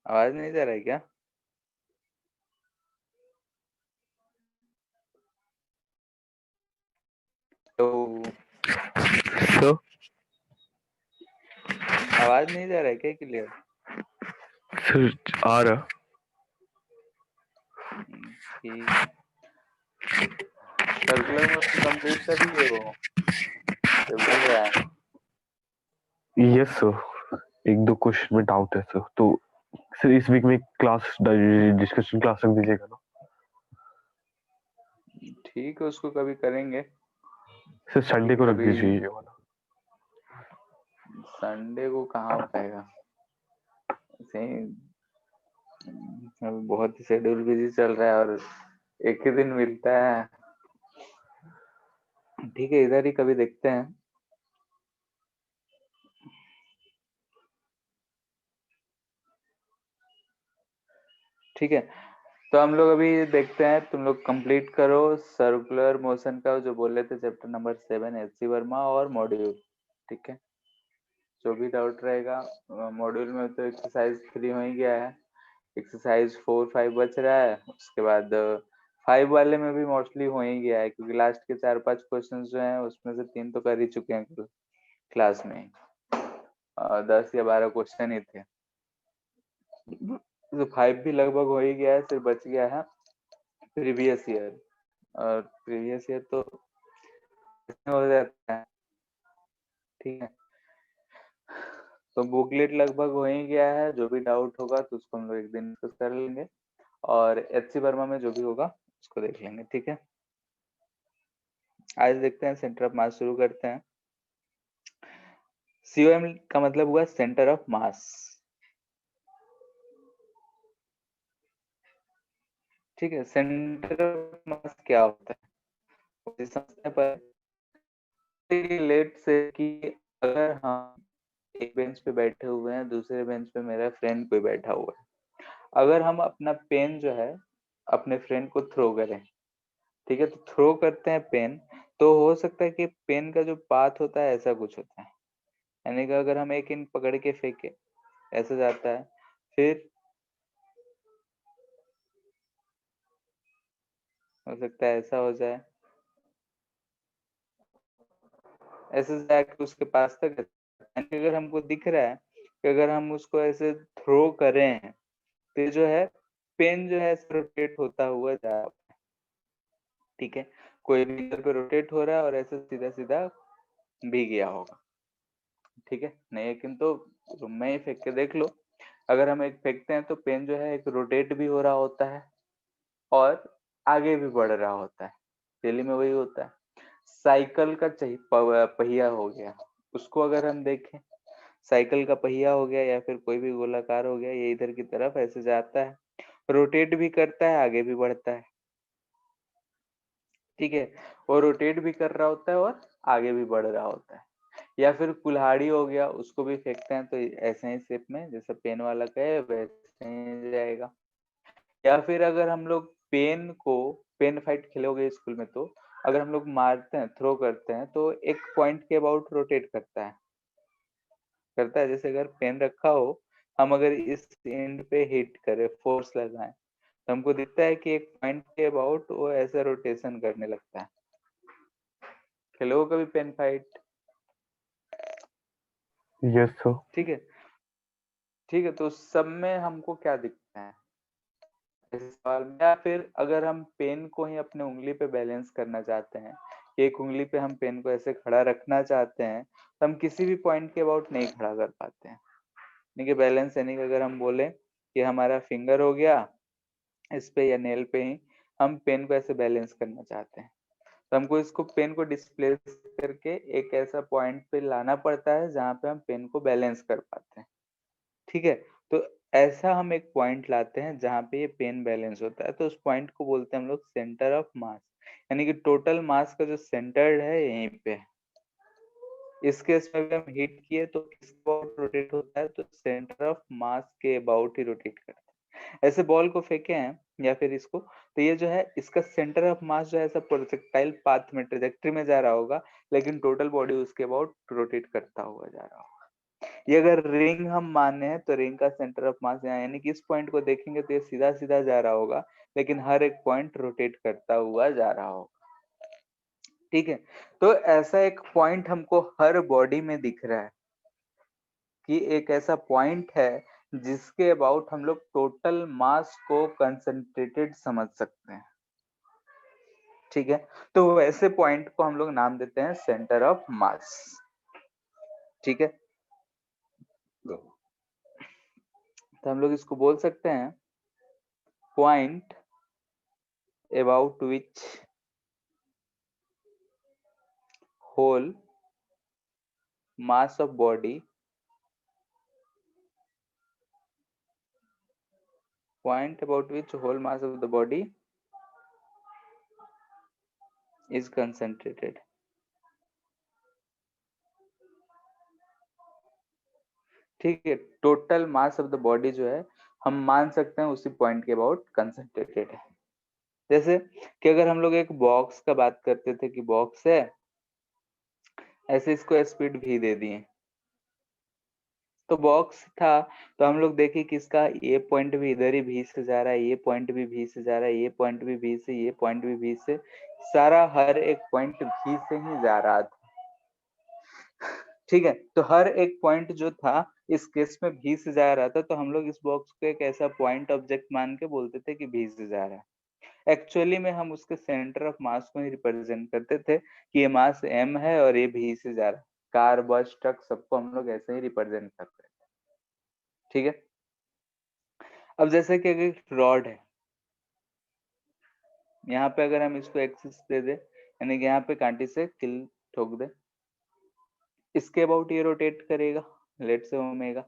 आवाज नहीं जा रहा है क्या? तो तो आवाज नहीं जा रहा है क्या क्लियर? फिर आ रहा। ठीक है। सर्कुलर मोशन कंप्लीट कर लिए हो? ये बोल रहा है। यस सर, एक दो क्वेश्चन में डाउट है सर, तो सर इस वीक में क्लास डिस्कशन क्लास रख दीजिएगा ना। ठीक है, उसको कभी करेंगे। सर संडे को रख कभी दीजिए ये वाला। संडे को कहाँ हो पाएगा? सही, अभी बहुत ही शेड्यूल बिजी चल रहा है और एक ही दिन मिलता है। ठीक है, इधर ही कभी देखते हैं। ठीक है, तो हम लोग अभी देखते हैं। तुम लोग कंप्लीट करो सर्कुलर मोशन का जो बोले थे, चैप्टर नंबर 7 एच.सी. वर्मा और मॉड्यूल। ठीक है, जो भी डाउट रहेगा। मॉड्यूल में तो एक्सरसाइज 3 हो ही गया है, एक्सरसाइज 4 5 बच रहा है। उसके बाद 5 वाले में भी मोस्टली हो ही गया है, क्योंकि लास्ट के 4-5 क्वेश्चन जो हैं उसमें से 3 तो कर ही चुके हैं कल क्लास में। 10 या 12 क्वेश्चन ही थे, तो 5 भी लगभग हो ही गया है। सिर्फ बच गया है प्रीवियस ईयर, और प्रीवियस ईयर तो हो जाता है। ठीक है, तो बुकलेट लगभग हो ही गया है। जो भी डाउट होगा तो उसको हम लोग एक दिन डिस्कस कर लेंगे, और एच.सी. वर्मा में जो भी होगा उसको देख लेंगे। ठीक है, आज देखते हैं, सेंटर ऑफ मास शुरू करते हैं। COM का मतलब हुआ सेंटर ऑफ मास। ठीक है, सेंटर ऑफ मास क्या होता है मुझे समझने पर लेट से कि अगर हम एक बेंच पे बैठे हुए हैं, दूसरे बेंच पे मेरा फ्रेंड कोई बैठा हुआ है, अगर हम अपना पेन जो है अपने फ्रेंड को थ्रो करें, ठीक है, तो थ्रो करते हैं पेन, तो हो सकता है कि पेन का जो पाथ होता है ऐसा कुछ होता है। यानी कि अगर हम एक इन पकड़ के फेंके, ऐसा जाता है, फिर हो सकता है ऐसा हो जाए, ऐसे जाके उसके पास तक। यानी अगर हमको दिख रहा है कि अगर हम उसको ऐसे थ्रो करें तो ये जो है पेन जो है रोटेट होता हुआ जा रहा है। ठीक है, कोई भी इधर पे रोटेट हो रहा है और ऐसे सीधा सीधा भी गया होगा। ठीक है, नहीं लेकिन तो रूम में ही फेंक के देख लो। अगर हम एक फेंकते हैं तो पेन जो है एक रोटेट भी हो रहा होता है और आगे भी बढ़ रहा होता है। दिल्ली में वही होता है। साइकिल का पहिया हो गया, उसको अगर हम देखें, साइकिल का पहिया हो गया या फिर कोई भी गोलाकार हो गया, ये इधर की तरफ ऐसे जाता है, रोटेट भी करता है, आगे भी बढ़ता है। ठीक है, वो रोटेट भी कर रहा होता है और आगे भी बढ़ रहा होता है। या फिर कुल्हाड़ी हो गया, उसको भी फेंकते हैं तो ऐसे ही शेप में जैसे पेन वाला का है वैसे ही जाएगा। या फिर अगर हम लोग पेन फाइट खेलोगे स्कूल में, तो अगर हम लोग मारते हैं, थ्रो करते हैं, तो एक पॉइंट के अबाउट रोटेट करता है। जैसे अगर पेन रखा हो, हम अगर इस एंड पे हिट करें, फोर्स लगाएं, तो हमको दिखता है कि एक पॉइंट के अबाउट वो ऐसा रोटेशन करने लगता है। खेलो कभी पेन फाइट? Yes sir. ठीक है, ठीक है, तो सब में हमको क्या दिखता है इस सवाल में? या फिर अगर हम पेन को ही अपने उंगली पे बैलेंस करना चाहते हैं, एक उंगली पे हम पेन को ऐसे खड़ा रखना चाहते हैं, तो हम किसी भी पॉइंट के अबाउट नहीं खड़ा कर पाते हैं। यानी कि बैलेंस, यानी कि अगर हम बोले कि हमारा फिंगर हो गया इस पे या नेल पे ही, हम पेन को ऐसे बैलेंस करना चाहते हैं, तो हमको इसको पेन को डिस्प्लेस करके एक ऐसा पॉइंट पे लाना पड़ता है जहां पे हम पेन को बैलेंस कर पाते हैं। ठीक है, तो ऐसा हम एक पॉइंट लाते हैं जहां पे ये पेन बैलेंस होता है, तो उस पॉइंट को बोलते हैं हम लोग सेंटर ऑफ मास। यानी कि टोटल मास का जो सेंटर है यहीं पे है। इस केस में भी हम हिट किए तो किस अबाउट रोटेट होता है, तो सेंटर ऑफ मास के अबाउट ही रोटेट करता है। ऐसे बॉल को फेंके हैं या फिर इसको, तो ये जो है इसका सेंटर ऑफ मास जो है ऐसा प्रोजेक्टाइल पाथ में ट्रेजेक्टरी में जा रहा होगा, लेकिन टोटल बॉडी उसके अबाउट रोटेट करता हुआ जा रहा होगा। ये अगर रिंग हम माने हैं तो रिंग का सेंटर ऑफ मास यहाँ, यानी कि इस पॉइंट को देखेंगे तो ये सीधा सीधा जा रहा होगा, लेकिन हर एक पॉइंट रोटेट करता हुआ जा रहा होगा। ठीक है, तो ऐसा एक पॉइंट हमको हर बॉडी में दिख रहा है कि एक ऐसा पॉइंट है जिसके अबाउट हम लोग टोटल मास को कंसंट्रेटेड समझ सकते हैं। ठीक है, तो वैसे पॉइंट को हम लोग नाम देते हैं सेंटर ऑफ मास। ठीक है, तो हम लोग इसको बोल सकते हैं point about which whole mass of body, point about which whole mass of the body is concentrated। ठीक है, total mass of the body जो है हम मान सकते हैं उसी पॉइंट के अबाउट कंसंट्रेटेड है। जैसे कि अगर हम लोग एक बॉक्स का बात करते थे कि बॉक्स है, ऐसे इसको स्पीड भी दे दिए, तो बॉक्स था तो हम लोग देखे कि इसका ये पॉइंट भी इधर ही भी से जा रहा है, ये पॉइंट भी भी से जा रहा है, ये पॉइंट भी भी से, ये पॉइंट भी से, सारा हर एक पॉइंट भी से ही जा रहा था। ठीक है, तो हर एक पॉइंट जो था इस केस में भी से जा रहा था, तो हम लोग इस बॉक्स को एक ऐसा पॉइंट ऑब्जेक्ट मान के बोलते थे कि भी से जा रहा है। एक्चुअली में हम उसके सेंटर ऑफ मास को ही रिप्रेजेंट करते थे कि ये मास m है और ये भी से जा रहा है। कार, बस, ट्रक सबको हम लोग ऐसे ही रिप्रेजेंट करते थे। ठीक है, अब जैसे कि अगर रॉड है, यहाँ पे अगर हम इसको एक्सिस दे दे, यानी कि यहाँ पे कांटे से किल ठोक दे, इसके अबाउट ये रोटेट करेगा, लेट से ओमेगा।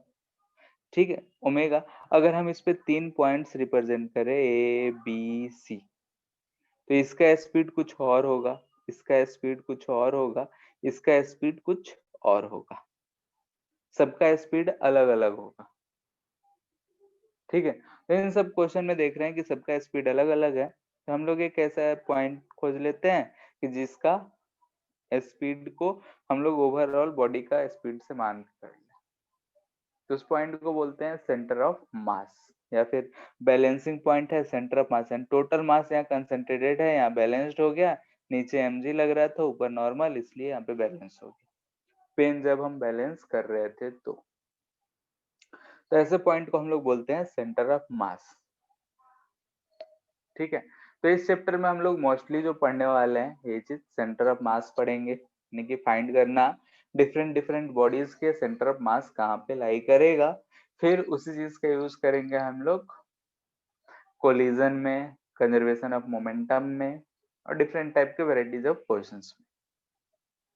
ठीक है, ओमेगा अगर हम इस पे 3 पॉइंट्स रिप्रेजेंट करें ए बी सी, तो इसका स्पीड कुछ और होगा, इसका स्पीड कुछ और होगा, इसका स्पीड कुछ और होगा, सबका स्पीड अलग अलग होगा। ठीक है, तो इन सब क्वेश्चन में देख रहे हैं कि सबका स्पीड अलग अलग है, तो हम लोग एक ऐसा पॉइंट खोज लेते हैं कि जिसका स्पीड को हम लोग ओवरऑल बॉडी का स्पीड से मान कर, तो उस पॉइंट को बोलते हैं सेंटर ऑफ मास, या फिर बैलेंसिंग पॉइंट है centre of mass. And total mass यहाँ कंसंट्रेटेड है, यहाँ बैलेंस्ड हो गया, नीचे mg लग रहा था, ऊपर नॉर्मल, इसलिए यहाँ पे बैलेंस हो गया। पेन जब हम बैलेंस कर रहे थे तो ऐसे पॉइंट को हम लोग बोलते हैं सेंटर ऑफ मास। ठीक है, तो इस चैप्टर में हम लोग मोस्टली जो पढ़ने वाले हैं ये चीज सेंटर ऑफ मास पढ़ेंगे, यानी कि फाइंड करना डिफरेंट डिफरेंट बॉडीज के सेंटर ऑफ मास कहाँ पे लाई करेगा। फिर उसी चीज का यूज करेंगे हम लोग कोलिजन में, कंजर्वेशन ऑफ मोमेंटम में, और डिफरेंट टाइप के वेराइटीज ऑफ क्वेश्चंस में।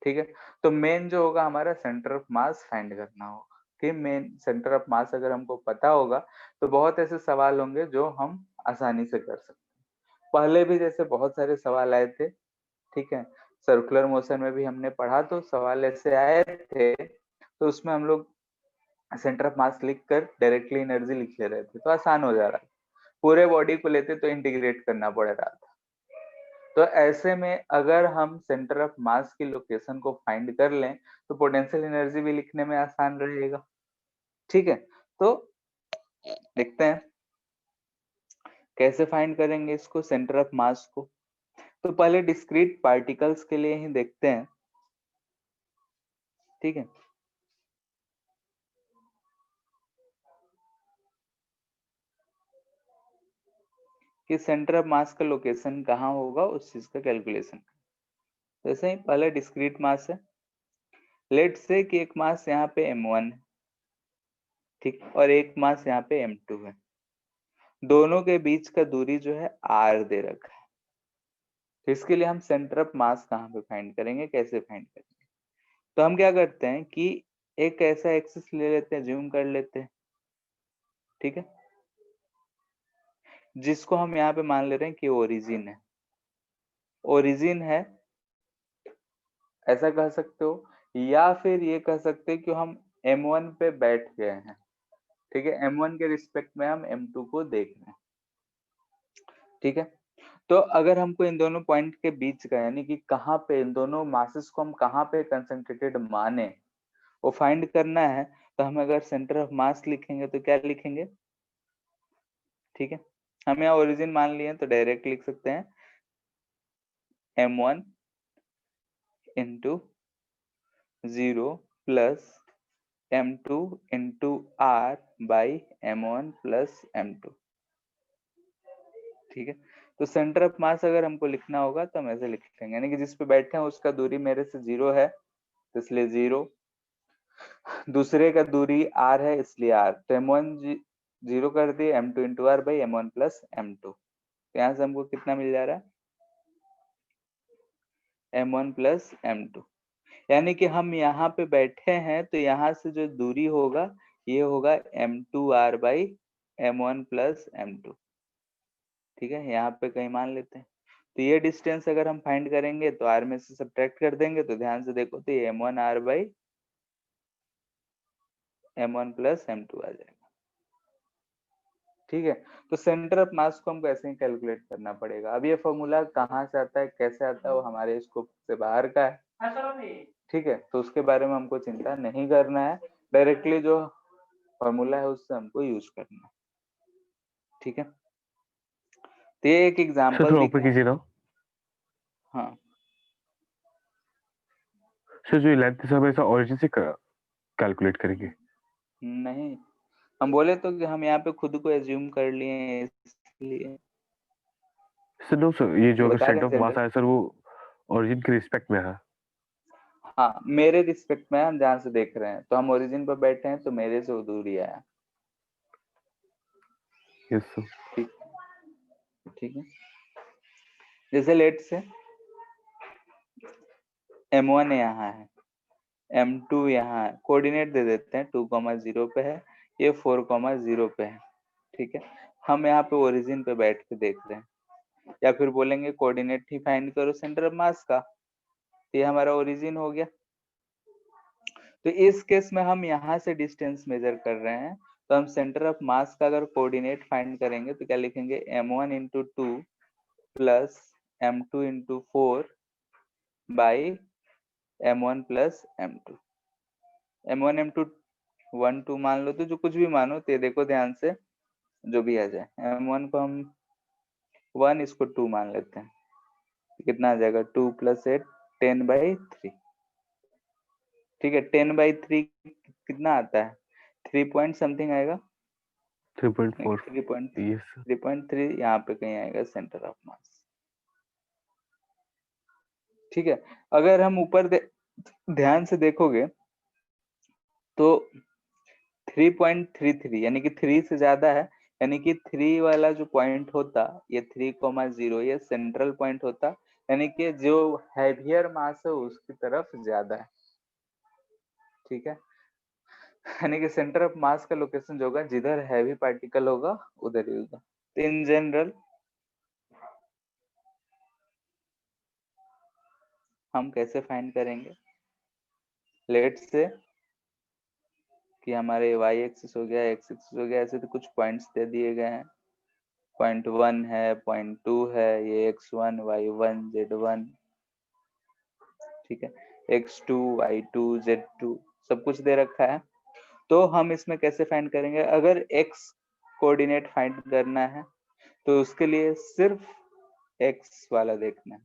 ठीक है, तो मेन जो होगा हमारा सेंटर ऑफ मास फाइंड करना होगा कि मेन सेंटर ऑफ मास अगर हमको पता होगा तो बहुत ऐसे सवाल होंगे जो हम आसानी से कर सकते हैं। पहले भी जैसे बहुत सारे सवाल आए थे, ठीक है, सर्कुलर मोशन में भी हमने पढ़ा तो सवाल ऐसे आए थे, तो उसमें हम लोग सेंटर ऑफ मास लिख कर डायरेक्टली एनर्जी लिख ले रहे थे, तो आसान हो जा रहा है। पूरे बॉडी को लेते तो इंटीग्रेट करना पड़ रहा था। तो ऐसे में अगर हम सेंटर ऑफ मास की लोकेशन को फाइंड कर लें तो पोटेंशियल एनर्जी भी लिखने में आसान रहेगा। ठीक है, तो देखते हैं कैसे फाइंड करेंगे इसको सेंटर ऑफ मास को। तो पहले डिस्क्रीट पार्टिकल्स के लिए ही देखते हैं। ठीक है, कि सेंटर ऑफ मास का लोकेशन कहाँ होगा उस चीज का कैलकुलेशन। जैसे ही पहले डिस्क्रीट मास है, लेट से कि एक मास यहाँ पे m1 है, ठीक, और एक मास यहाँ पे m2 है, दोनों के बीच का दूरी जो है r दे रखा है। तो इसके लिए हम सेंटर ऑफ मास कहाँ पे फाइंड करेंगे, कैसे फाइंड करेंगे? तो हम क्या करते हैं कि एक ऐसा एक्सिस ले लेते हैं, जूम कर लेते हैं, ठीक है, जिसको हम यहाँ पे मान ले रहे हैं कि ओरिजिन है। ओरिजिन है ऐसा कह सकते हो, या फिर ये कह सकते हैं कि हम m1 पे बैठ गए हैं। ठीक है, m1 के रिस्पेक्ट में हम m2 को देख रहे हैं। ठीक है, तो अगर हमको इन दोनों पॉइंट के बीच का, यानी कि कहाँ पे इन दोनों मासेस को हम कहाँ पे कंसंट्रेटेड माने, वो फाइंड करना है, तो हम अगर सेंटर ऑफ मास लिखेंगे तो क्या लिखेंगे? ठीक है, हम यहाँ ओरिजिन मान लिए तो डायरेक्ट लिख सकते हैं m1 into 0 plus m2 into r by m1 plus m2। ठीक है, तो सेंटर ऑफ मास अगर हमको लिखना होगा तो हम ऐसे लिख लेंगे, यानी कि जिस पे बैठे हैं उसका दूरी मेरे से 0 है तो इसलिए 0, दूसरे का दूरी r है इसलिए r, तो m1 0 कर दिए, m2 into r by m1 plus m2। तो यहाँ से हमको कितना मिल जा रहा है? m1 प्लस m2, यानी कि हम यहाँ पे बैठे हैं तो यहाँ से जो दूरी होगा ये होगा m2r by m1 plus m2। ठीक है, यहाँ पे कहीं मान लेते हैं, तो ये डिस्टेंस अगर हम फाइंड करेंगे तो r में से सब्ट्रैक्ट कर देंगे, तो ध्यान से देखो तो ये m1r by m1 plus m2 आ जाएगा। ठीक है, तो सेंटर ऑफ मास को हमको ऐसे ही कैलकुलेट करना पड़ेगा। अब ये फॉर्मूला कहाँ से आता है, कैसे आता है, वो हमारे स्कोप से बाहर का है। ठीक है, तो उसके बारे में हमको चिंता नहीं करना है, डायरेक्टली जो फॉर्मूला है उससे हमको यूज करना है। ठीक है, तो ये एक सर एग्जांपल थोड़ा दिखा ऊपर कीजिए ना। हाँ सर जो लेंथ सब ऐसा ओरिजिन से कैलकुलेट करेंगे? नहीं, हम बोले तो कि हम यहाँ पे खुद को एज्यूम कर लिए हैं, इसलिए सर नो सर, ये जो अगर बताया सेंटर ऑफ मास जनरल। आया सर वो ओरिजिन के रिस्पेक्ट में है। हाँ, मेरे रिस्पेक्ट में हम जहाँ से देख रहे हैं, तो हम ओरिजिन पर बैठे हैं तो मेरे से वो दूरी आया। Yes sir. ठीक, ठीक है, जैसे लेट से m1 यहाँ है, m2 यहाँ है, कोऑर्डिनेट दे देते हैं 2,0 पे है, ये 4,0 पे है। ठीक है, हम यहाँ पे ओरिजिन पे बैठ के देख रहे हैं, या फिर बोलेंगे कोऑर्डिनेट ही फाइंड करो सेंटर ऑफ मास का, ये हमारा ओरिजिन हो गया। तो इस केस में हम यहाँ से डिस्टेंस मेजर कर रहे हैं, तो हम सेंटर ऑफ मास का अगर कोऑर्डिनेट फाइंड करेंगे तो क्या लिखेंगे? m1 into 2 plus m2 into 4 by m1 plus m2। m1 m2 1 2 मान लो, तो जो कुछ भी मानो, तो ये देखो ध्यान से जो भी आ जाए, m1 को हम 1, इसको 2 मान लेते हैं, कितना आ जाएगा? 2 प्लस 8 10/3। ठीक है, 10/3 कितना आता है? 3 पॉइंट समथिंग आएगा, 3.4। 3.3, यस सर। 3.3 यहाँ पे कहीं आएगा सेंटर ऑफ मास। ठीक है, अगर हम ऊपर ध्यान से देखोगे तो 3.33 यानी कि 3 से ज्यादा है, यानी कि 3 वाला जो पॉइंट होता, ये 3,0 ये सेंट्रल पॉइंट होता, यानी कि जो हैवियर मास है उसकी तरफ ज्यादा है। ठीक है, यानी कि सेंटर ऑफ मास का लोकेशन जो होगा, जिधर हैवी पार्टिकल होगा उधर ही होगा। तो इन जनरल हम कैसे फाइंड करेंगे? लेट से कि हमारे y एक्सिस हो गया, x एक्सिस हो गया, ऐसे तो कुछ पॉइंट्स दे दिए गए हैं, पॉइंट 1 है, पॉइंट 2 है, ये x1 y1 z1। ठीक है, x2 y2 z2 सब कुछ दे रखा है। तो हम इसमें कैसे फाइंड करेंगे? अगर x कोऑर्डिनेट फाइंड करना है तो उसके लिए सिर्फ x वाला देखना है।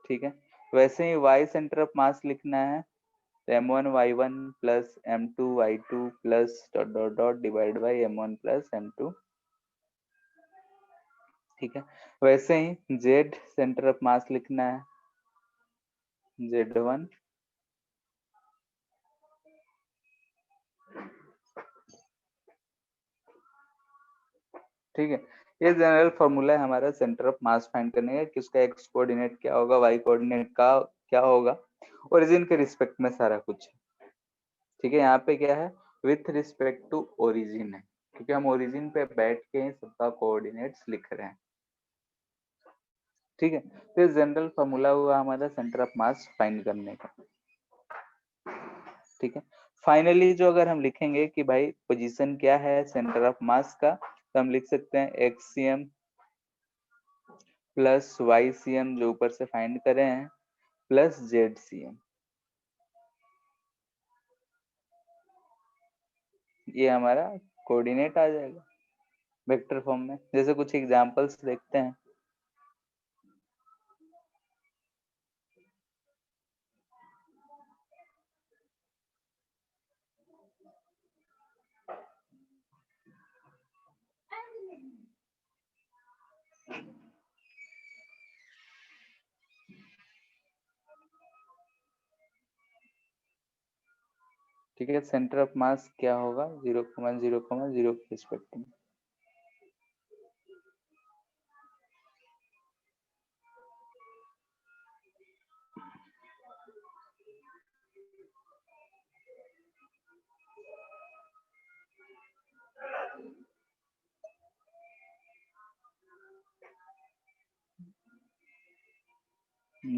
ठीक है, वैसे ही y सेंटर ऑफ मास लिखना है, तो m1 y1 plus m2 y2 plus dot dot dot divide by m1 plus m2। ठीक है, वैसे ही z सेंटर ऑफ मास लिखना है, z1 ठीक है, ये जनरल फॉर्मूला है हमारा सेंटर ऑफ मास फाइंड करने का, कि उसका एक्स कोऑर्डिनेट क्या होगा, वाई कोऑर्डिनेट का क्या होगा, ओरिजिन के रिस्पेक्ट में सारा कुछ है। ठीक है, यहाँ पे क्या है? विथ रिस्पेक्ट टू ओरिजिन है, क्योंकि हम ओरिजिन पे बैठ के ही सबका कोऑर्डिनेट्स लिख रहे हैं। ठीक है, तो ये जनरल फॉर्मूला हुआ हमारा सेंटर ऑफ मास फाइंड करने का। ठीक है, फाइनली जो अगर हम लिखेंगे कि भाई पोजीशन क्या है सेंटर ऑफ मास का, तो हम लिख सकते हैं xcm प्लस ycm जो ऊपर से फाइंड करे हैं, प्लस ZCM। ये हमारा कोऑर्डिनेट आ जाएगा वेक्टर फॉर्म में। जैसे कुछ एग्जांपल्स देखते हैं। ठीक है, सेंटर ऑफ मास क्या होगा 0,0,0 के रिस्पेक्ट में।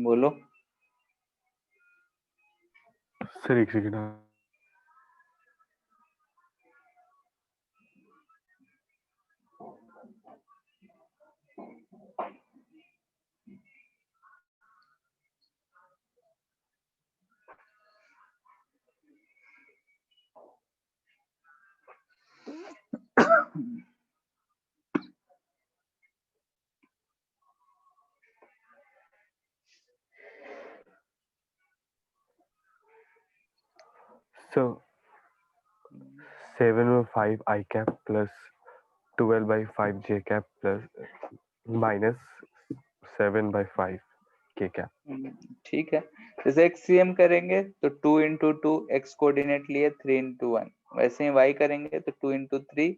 बोलो। सर एक second. So 7/5 I cap plus 12/5 J cap plus minus 7/5 K cap। ठीक है, जैसे XCM करेंगे तो 2 into 2 x कोऑर्डिनेट लिए 3 into 1, वैसे ही y करेंगे तो 2 into 3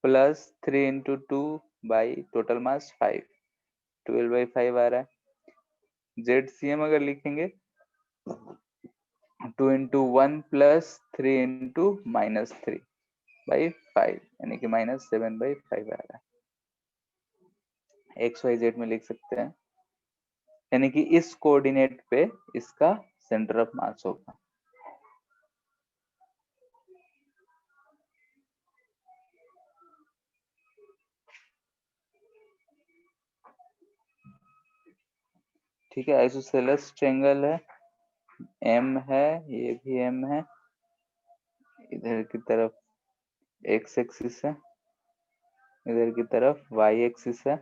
plus 3 into 2 by total mass 5, 12/5 आ रहा है। ZCM अगर लिखेंगे 2 into 1 plus 3 into minus 3 by 5, यानी कि minus 7/5 आ रहा है। XYZ में लिख सकते हैं, यानी कि इस कोऑर्डिनेट पे इसका सेंटर ऑफ मास होगा। ठीक है, आइसोसेलेस ट्रायंगल है, M है, ये भी M है, इधर की तरफ x एक्सिस है, इधर की तरफ y एक्सिस है।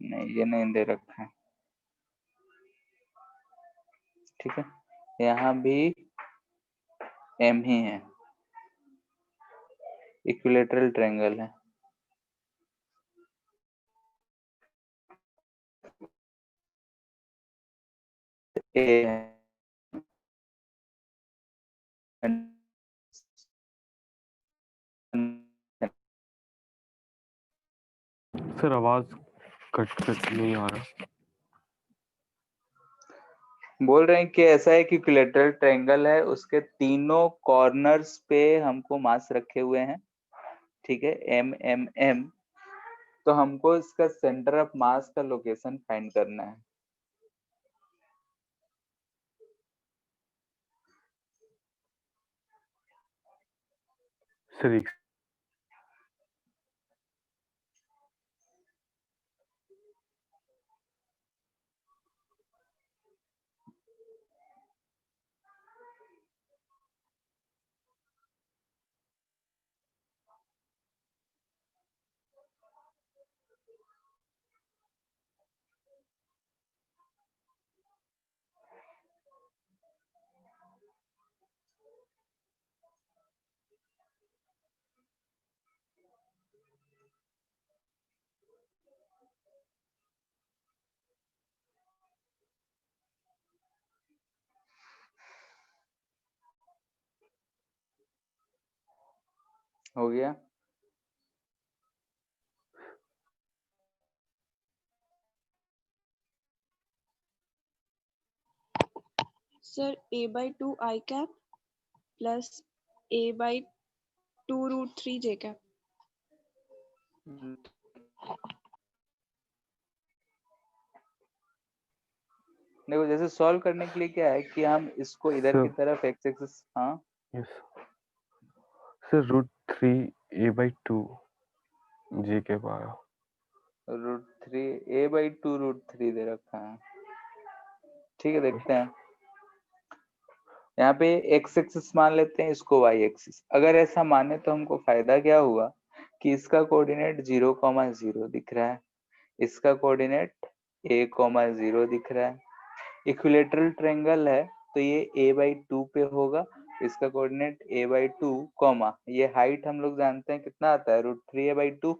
नहीं, ये नहीं दे रखा है। ठीक है, यहाँ भी M ही है, इक्विलेटरल ट्रायंगल है। A है, सर आवाज कट नहीं आ रहा। बोल रहे हैं कि ऐसा है कि इक्विलेटरल ट्रायंगल है, उसके तीनों कॉर्नर्स पे हमको मास रखे हुए हैं। ठीक है, M M M, तो हमको इसका सेंटर ऑफ मास का लोकेशन फाइंड करना है। सर एक हो गया। Sir a/2 I cap plus a/2√3 J cap। देखो, जैसे सॉल्व करने के लिए क्या है कि हम इसको इधर की तरफ x एक्सिस, हाँ yes sir √3 a/2 J cap आया। 3 a/2√3 दे रखा है। ठीक है, देखते हैं। यहाँ पे x एक्सिस मान लेते हैं, इसको y एक्सिस। अगर ऐसा माने तो हमको फायदा क्या हुआ कि इसका कोऑर्डिनेट 0,0 दिख रहा है, इसका कोऑर्डिनेट a,0 दिख रहा है। इक्विलेटरल ट्रायंगल है तो ये a/2 पे होगा, इसका कोऑर्डिनेट a/2, ये हाइट हम लोग जानते हैं कितना आता है, √3a/2,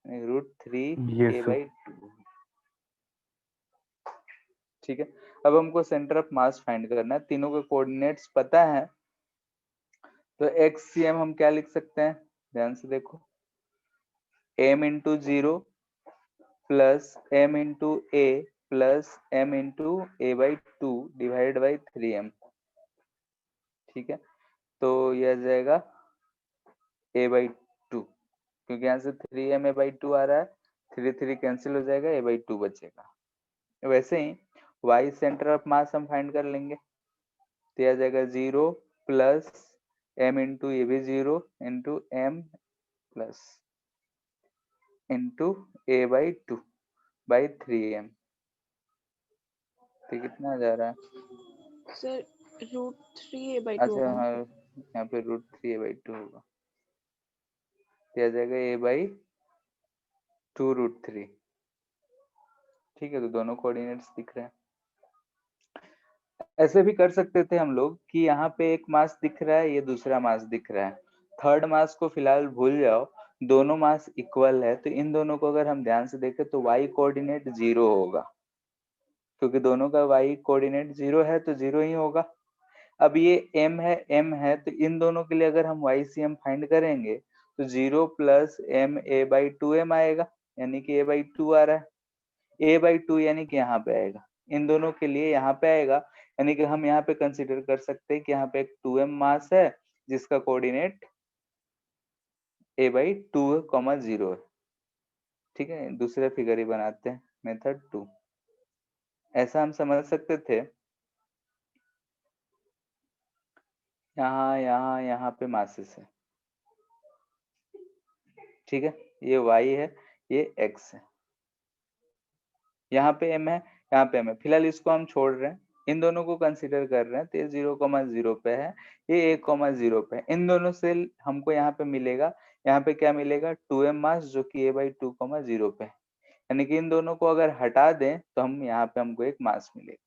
Yes, sir. √3a/2। ठीक है, अब हमको सेंटर ऑफ मास फाइंड करना है, तीनों के कोऑर्डिनेट्स पता है, तो XCM हम क्या लिख सकते हैं, ध्यान से देखो, m into 0 plus m into a plus m into a/2 divide by 3m। ठीक है, तो यह आ जाएगा a/2, क्योंकि यहाँ से 3m a/2 आ रहा है, 3 कैंसिल हो जाएगा, a/2 बचेगा। वैसे ही y सेंटर ऑफ मास हम फाइंड कर लेंगे, तो यह आ जाएगा 0 प्लस m इंटू, ये भी 0 into m plus into a/2 by 3m। तो कितना आ जा रहा है, सर √3a/2 अच्छा होगा ना? हाँ, यहाँ पे √3a/2 होगा, तो आ जाएगा a/2√3। ठीक है, तो दोनों कोऑर्डिनेट्स दिख रहे हैं। ऐसे भी कर सकते थे हम लोग कि यहाँ पे एक मास दिख रहा है, ये दूसरा मास दिख रहा है, थर्ड मास को फिलहाल भूल जाओ, दोनों मास इक्वल है, तो इन दोनों को अगर हम ध्यान से देखें तो y कोऑर्डिनेट 0 होगा, क्योंकि दोनों का y कोऑर्डिनेट 0 है तो 0 ही होगा। अब ये m है, तो इन दोनों के लिए अगर हम YCM फाइंड करेंगे तो 0 प्लस m a/2m आएगा, यानी कि a/2 आ रहा है, a/2 यानी कि यहाँ पे आएगा, इन दोनों के लिए यहाँ पे आएगा, यानी कि हम यहाँ पे कंसीडर कर सकते हैं कि यहाँ पे एक 2m मास है जिसका कोऑर्डिनेट a/2, 0 है। ठीक है, दूसरे फिगर ही बनाते हैं, मेथड 2। ऐसा हम समझ सकते थे, यहाँ पे मासेस है। ठीक है, ये y है, ये x है, यहाँ पे m है, यहाँ पे m है, फिलहाल इसको हम छोड़ रहे हैं, इन दोनों को कंसीडर कर रहे हैं, तो ये 0,0 पे है, ये 1,0 पे है। इन दोनों से हमको यहाँ पे मिलेगा, यहाँ पे क्या मिलेगा, 2m मास, जो कि a/2, 0 पे है, यानी कि इन दोनों को अगर हटा दें तो हम यहाँ पे हमको एक मास मिलेगा।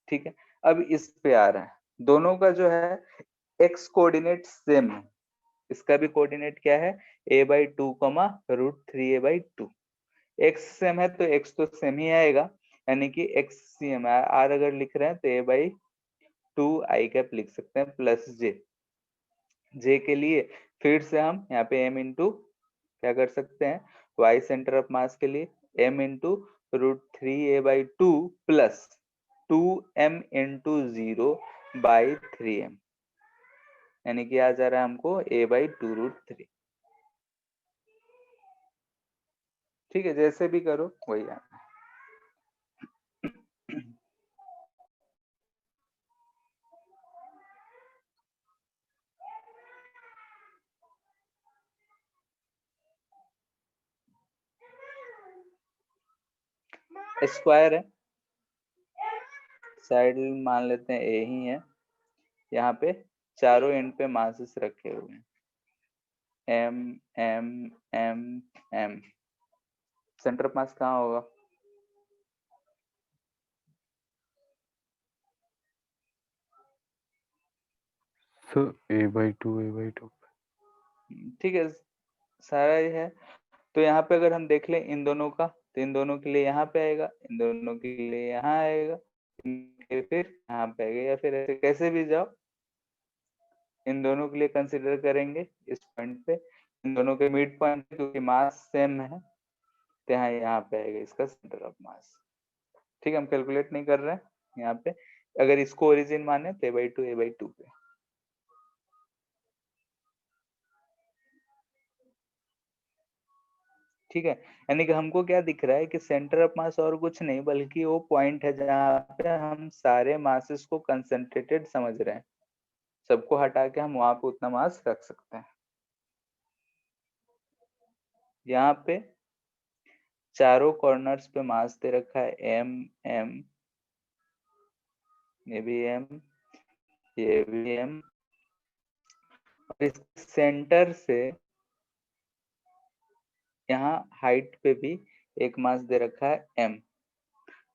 ठीक है, अब इस पे आ रहा है, दोनों का जो है x कोऑर्डिनेट सेम है, इसका भी कोऑर्डिनेट क्या है, a/2, √3a/2। x सेम है तो x तो सेम ही आएगा, यानी कि XCM r अगर लिख रहे हैं तो a/2 i कैप लिख सकते हैं प्लस j के लिए फिर से हम यहाँ पे m इंटू क्या कर सकते हैं, y सेंटर ऑफ मास के लिए m into √3a/2 plus 2m into 0 by 3m, यानी कि आ जा रहा है हमको a/2√3। ठीक है, जैसे भी करो वही आना है। स्क्वायर है, साइड मान लेते हैं ए ही है, यहाँ पे चारों एंड पे मासेस रखे हुए हैं, m m m m। Centre of मास कहाँ होगा, So a/2. ठीक है, सारा ही है, तो यहाँ पे अगर हम देख लें इन दोनों का, तो इन दोनों के लिए यहाँ पे आएगा, इन दोनों के लिए यहाँ आएगा, फिर यहाँ पे आएगा, या फिर ऐसे कैसे भी जाओ, इन दोनों के लिए कंसिडर करेंगे इस पॉइंट पे, इन दोनों के मिड पॉइंट, क्योंकि मास सेम है, तो यहाँ पे आएगा इसका सेंटर ऑफ मास। ठीक है, हम कैलकुलेट नहीं कर रहे हैं यहाँ पे, अगर इसको ओरिजिन माने तो a/2 पे। ठीक है, यानी कि हमको क्या दिख रहा है कि सेंटर ऑफ मास और कुछ नहीं बल्कि वो पॉइंट है जहाँ पे हम सारे मासेस को कंसंट्रेटेड समझ रहे हैं, सबको हटा के हम वहां पे उतना मास रख सकते हैं। यहाँ पे चारों कॉर्नर्स पे मास दे रखा है m m, ये भी m, ये भी m, और इस सेंटर से यहाँ हाइट पे भी एक मास दे रखा है m।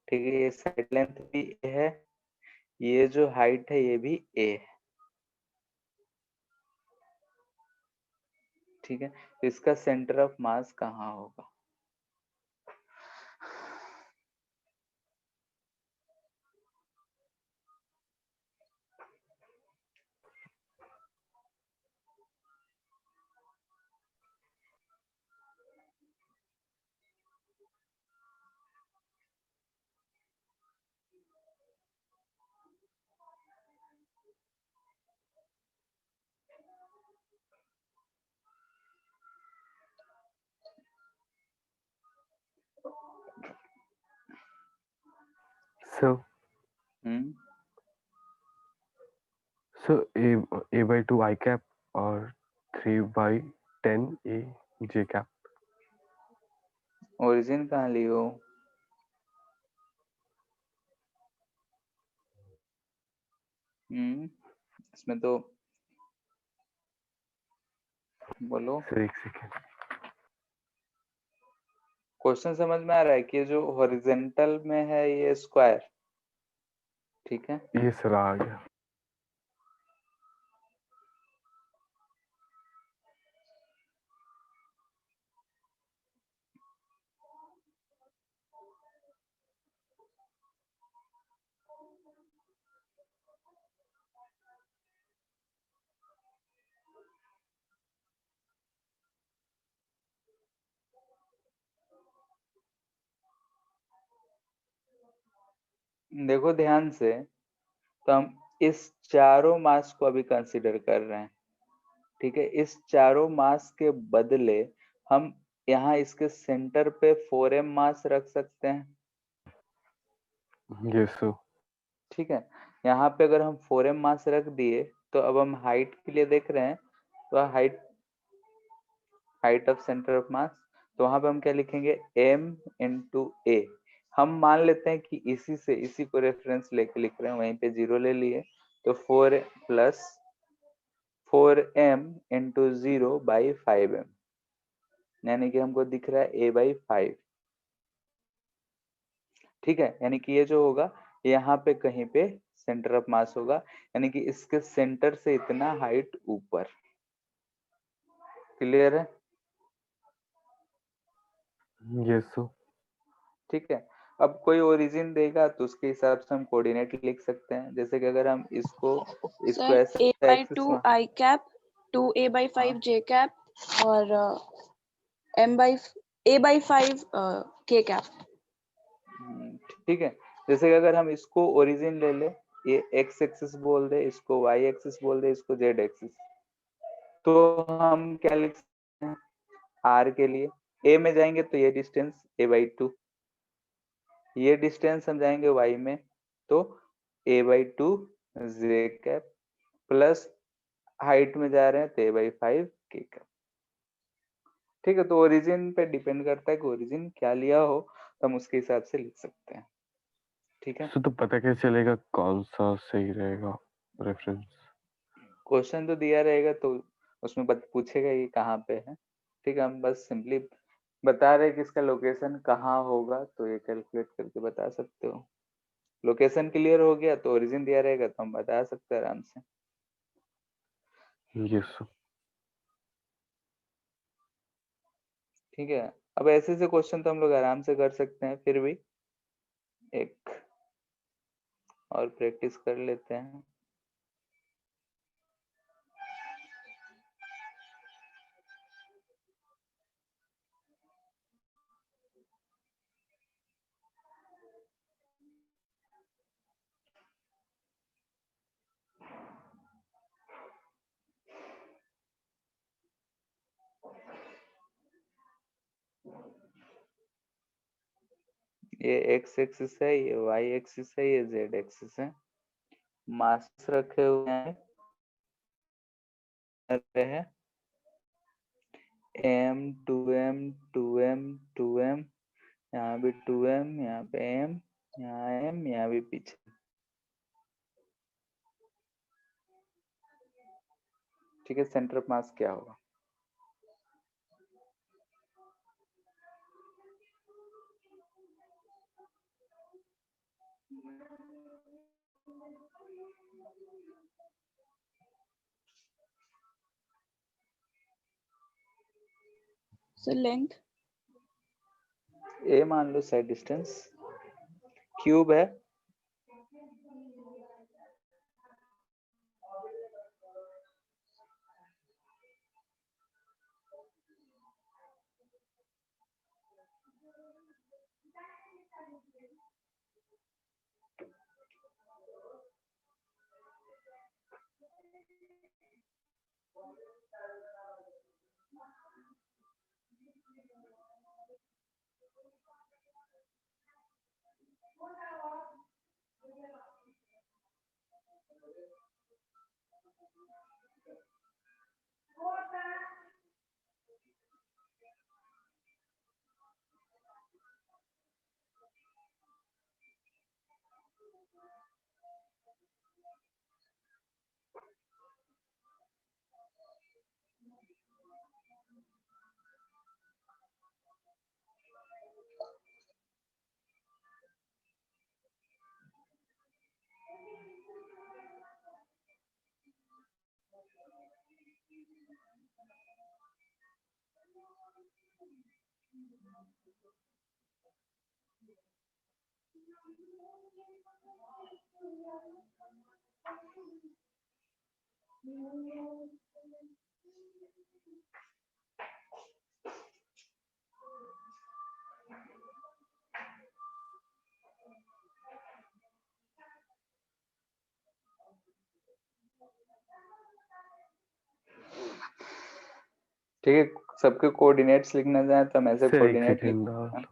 ठीक है, ये साइड लेंथ भी a है, ये जो हाइट है ये भी a है। ठीक है, तो इसका सेंटर ऑफ मास कहाँ होगा? So hmm, so a by 2 I cap और 3 by 10 a j cap। Origin कहाँ लियो? इसमें तो बोलो, सर एक सेकेंड। क्वेश्चन समझ में आ रहा है कि ये जो हॉरिजेंटल में है ये स्क्वायर, ठीक है, ये सर आ गया। देखो ध्यान से, तो हम इस चारों मास को अभी कंसीडर कर रहे हैं। ठीक है, इस चारों मास के बदले हम यहाँ इसके सेंटर पे 4m मास रख सकते हैं। ये सर। ठीक है, यहाँ पे अगर हम 4m मास रख दिए तो अब हम हाइट के लिए देख रहे हैं, तो हाइट ऑफ सेंटर ऑफ मास, तो वहां पे हम क्या लिखेंगे, m इंटू ए। हम मान लेते हैं कि इसी को रेफरेंस लेके लिख रहे हैं, वहीं पे 0 ले लिए, तो 4 plus 4m into 0 by 5m, यानी कि हमको दिख रहा है a बाई 5। ठीक है, यानी कि ये जो होगा यहाँ पे कहीं पे सेंटर ऑफ मास होगा, यानी कि इसके सेंटर से इतना हाइट ऊपर। क्लियर है? ये सर। ठीक है, अब कोई ओरिजिन देगा तो उसके हिसाब से हम कोऑर्डिनेट लिख सकते हैं। जैसे कि अगर हम इसको सर ऐसे a by एक्सिस 2 में, I cap, 2a by 5 j cap और m by a by 5 k cap। ठीक है, जैसे कि अगर हम इसको ओरिजिन ले ले, ये एक्स एक्सिस बोल दे, इसको वाई एक्सिस बोल दे, इसको जेड एक्सिस, तो हम क्या लिख सकते हैं? आर के लिए ए में जाएंगे तो ये डिस्टेंस a बाई 2, ये डिस्टेंस हम जाएंगे वाई में तो a by 2 J cap, plus height में जा रहे हैं तो a बाई 5 के कैप। ठीक है, तो ओरिजिन पे डिपेंड करता है कि ओरिजिन क्या लिया हो, तो हम उसके हिसाब से लिख सकते हैं। ठीक है, सर तो पता कैसे चलेगा कौन सा सही रहेगा रेफरेंस? क्वेश्चन तो दिया रहेगा तो उसमें पूछेगा ये कहाँ पे है। ठीक है, हम बस सिंपली बता रहे कि इसका लोकेशन कहाँ होगा, तो ये कैलकुलेट करके बता सकते हो। लोकेशन क्लियर हो गया तो ओरिजिन दिया रहेगा तो हम बता सकते हैं आराम से। ये सर। ठीक है, अब ऐसे से क्वेश्चन तो हम लोग आराम से कर सकते हैं, फिर भी एक और प्रैक्टिस कर लेते हैं। ये एक्स एक्सिस है, ये वाई एक्सिस है, ये जेड एक्सिस है। मास रखे हुए हैं m 2m 2m 2m यहाँ भी 2m, यहाँ पे m, यहाँ m, यहाँ भी पीछे। ठीक है, सेंटर ऑफ मास क्या होगा? सर लेंथ a मान लो साइड डिस्टेंस, क्यूब है, ठीक है। सबके कोऑर्डिनेट्स लिखना चाहे तो हम ऐसे सर एक कोऑर्डिनेट सेकेंड, लिखते हैं।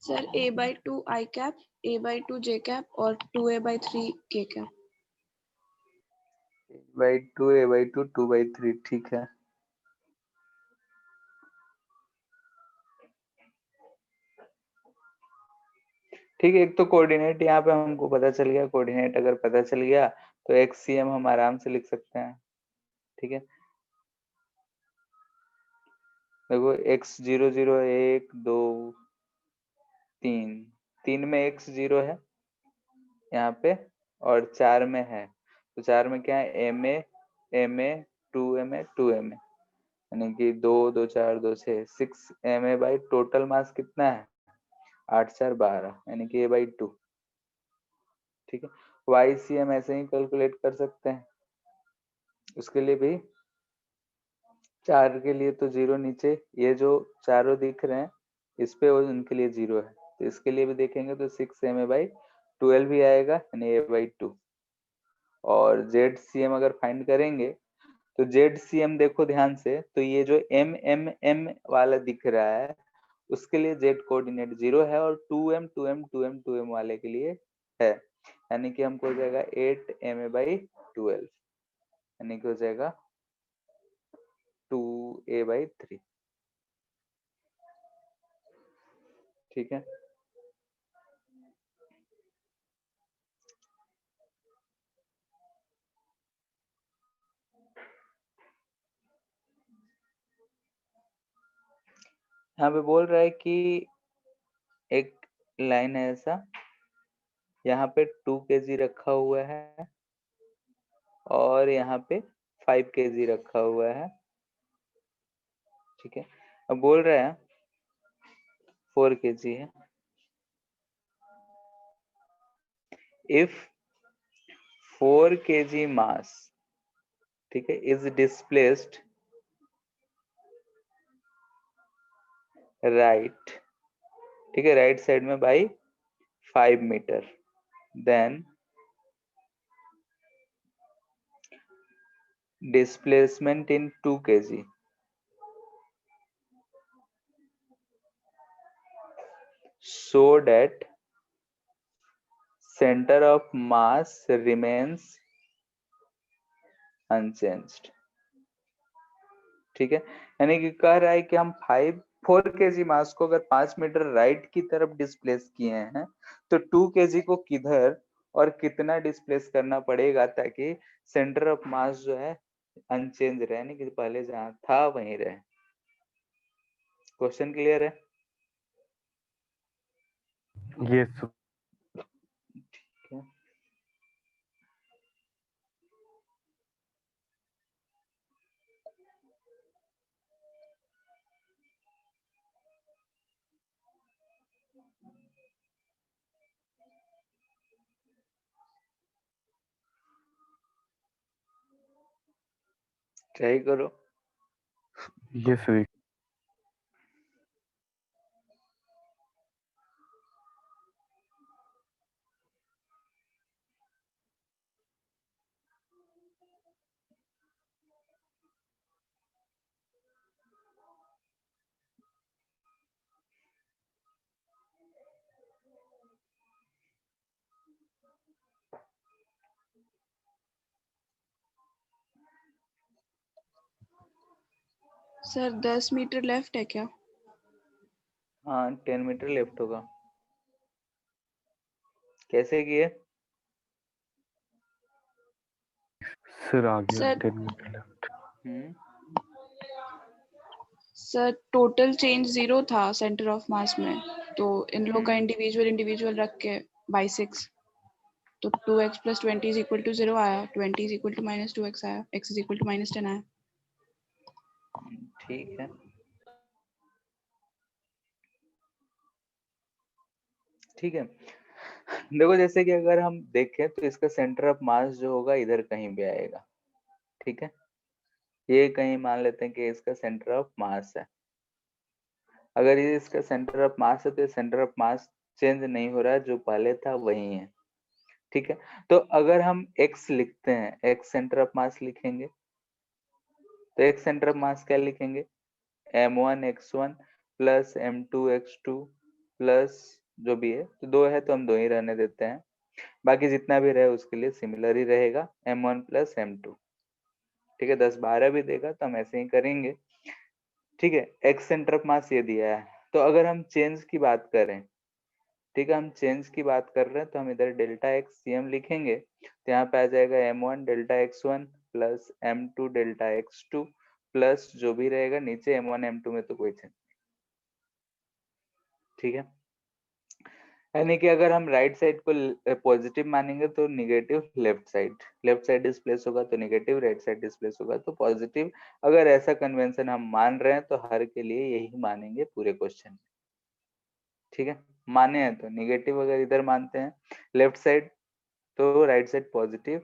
Sir a/2 I cap, a/2 J cap और 2a/3 K cap. a/2, a/2, 2/3, ठीक है। ठीक है, एक तो कोऑर्डिनेट यहाँ पे हमको पता चल गया। कोऑर्डिनेट अगर पता चल गया तो XCM हम आराम से लिख सकते हैं। ठीक है, देखो x0 0 1 2 3, 3 में x0 है यहाँ पे और 4 में है, तो 4 में क्या है, ma 2ma 2ma, यानी कि 2 2 4 2 6 6ma बाई टोटल मास कितना है 8 4 12, यानी कि a/2। ठीक है, YCM ऐसे ही कैलकुलेट कर सकते हैं। उसके लिए भी 4 के लिए तो 0 नीचे, ये जो चारों दिख रहे हैं इस पे उनके लिए 0 है, तो इसके लिए भी देखेंगे तो 6ma/12 ही आएगा, यानी a/2। और ZCM अगर फाइंड करेंगे तो ZCM देखो ध्यान से, तो ये जो M वाला दिख रहा है उसके लिए Z कोऑर्डिनेट 0 है और 2m 2m 2m 2m वाले के लिए है, यानी कि हमको हो जाएगा 8ma/12, यानी कि हो जाएगा 2a/3। ठीक है, यहाँ पे बोल रहा है कि एक लाइन है ऐसा, यहाँ पे 2 kg रखा हुआ है और यहाँ पे 5 kg रखा हुआ है। ठीक है, अब बोल रहा है 4 kg है। इफ 4 kg मास, ठीक है, इज डिस्प्लेस्ड राइट, ठीक है, राइट साइड में by 5 metre, then displacement in 2 kg. So that center of mass remains unchanged. ठीक है, यानी कि कह रहा है कि हम 4 kg मास को अगर 5 मीटर राइट की तरफ डिस्प्लेस किए हैं तो 2 kg को किधर और कितना डिस्प्लेस करना पड़ेगा ताकि सेंटर ऑफ मास जो है अनचेंज रहे, यानी कि पहले जहां था वहीं रहे। क्वेश्चन क्लियर है? Yes sir. ठीक है, ट्राई करो। Yes sir. Sir 10 metre left है क्या? हाँ 10 मीटर लेफ्ट होगा। कैसे किए? सर आ गया sir 10 metre left. Sir total change 0 था सेंटर ऑफ मास में, तो इन लोग का इंडिविजुअल रख के बाई 6, तो 2x + 20 = 0 आया, 20 = -2x आया, x = -10 आया। ठीक है, ठीक है। देखो जैसे कि अगर हम देखें तो इसका सेंटर ऑफ मास जो होगा इधर कहीं भी आएगा। ठीक है, ये कहीं मान लेते हैं कि इसका सेंटर ऑफ मास है। अगर ये इसका सेंटर ऑफ मास है तो ये सेंटर ऑफ मास चेंज नहीं हो रहा है, जो पहले था वही है। ठीक है, तो अगर हम x लिखते हैं, x सेंटर ऑफ मास लिखेंगे तो x सेंटर ऑफ मास क्या लिखेंगे? m1 x1 plus m2 x2 plus जो भी है, तो 2 है तो हम 2 ही रहने देते हैं, बाकी जितना भी रहे उसके लिए सिमिलर ही रहेगा, m1 प्लस m2। ठीक है, 10 12 भी देगा तो हम ऐसे ही करेंगे। ठीक है, x सेंटर ऑफ मास ये दिया है, तो अगर हम चेंज की बात करें, ठीक है, हम चेंज की बात कर रहे हैं तो हम इधर डेल्टा एक्स cm लिखेंगे, तो यहाँ पे आ जाएगा m1 delta x1 plus m2 delta x2 plus जो भी रहेगा नीचे m1 m2 में तो कोई चेंज। ठीक है, यानी कि अगर हम राइट साइड को पॉजिटिव मानेंगे तो निगेटिव लेफ्ट साइड डिस्प्लेस होगा, तो निगेटिव राइट साइड डिस्प्लेस होगा तो पॉजिटिव। अगर ऐसा कन्वेंशन हम मान रहे हैं तो हर के लिए यही मानेंगे पूरे क्वेश्चन में। ठीक है, माने हैं तो निगेटिव अगर इधर मानते हैं लेफ्ट साइड तो राइट साइड पॉजिटिव,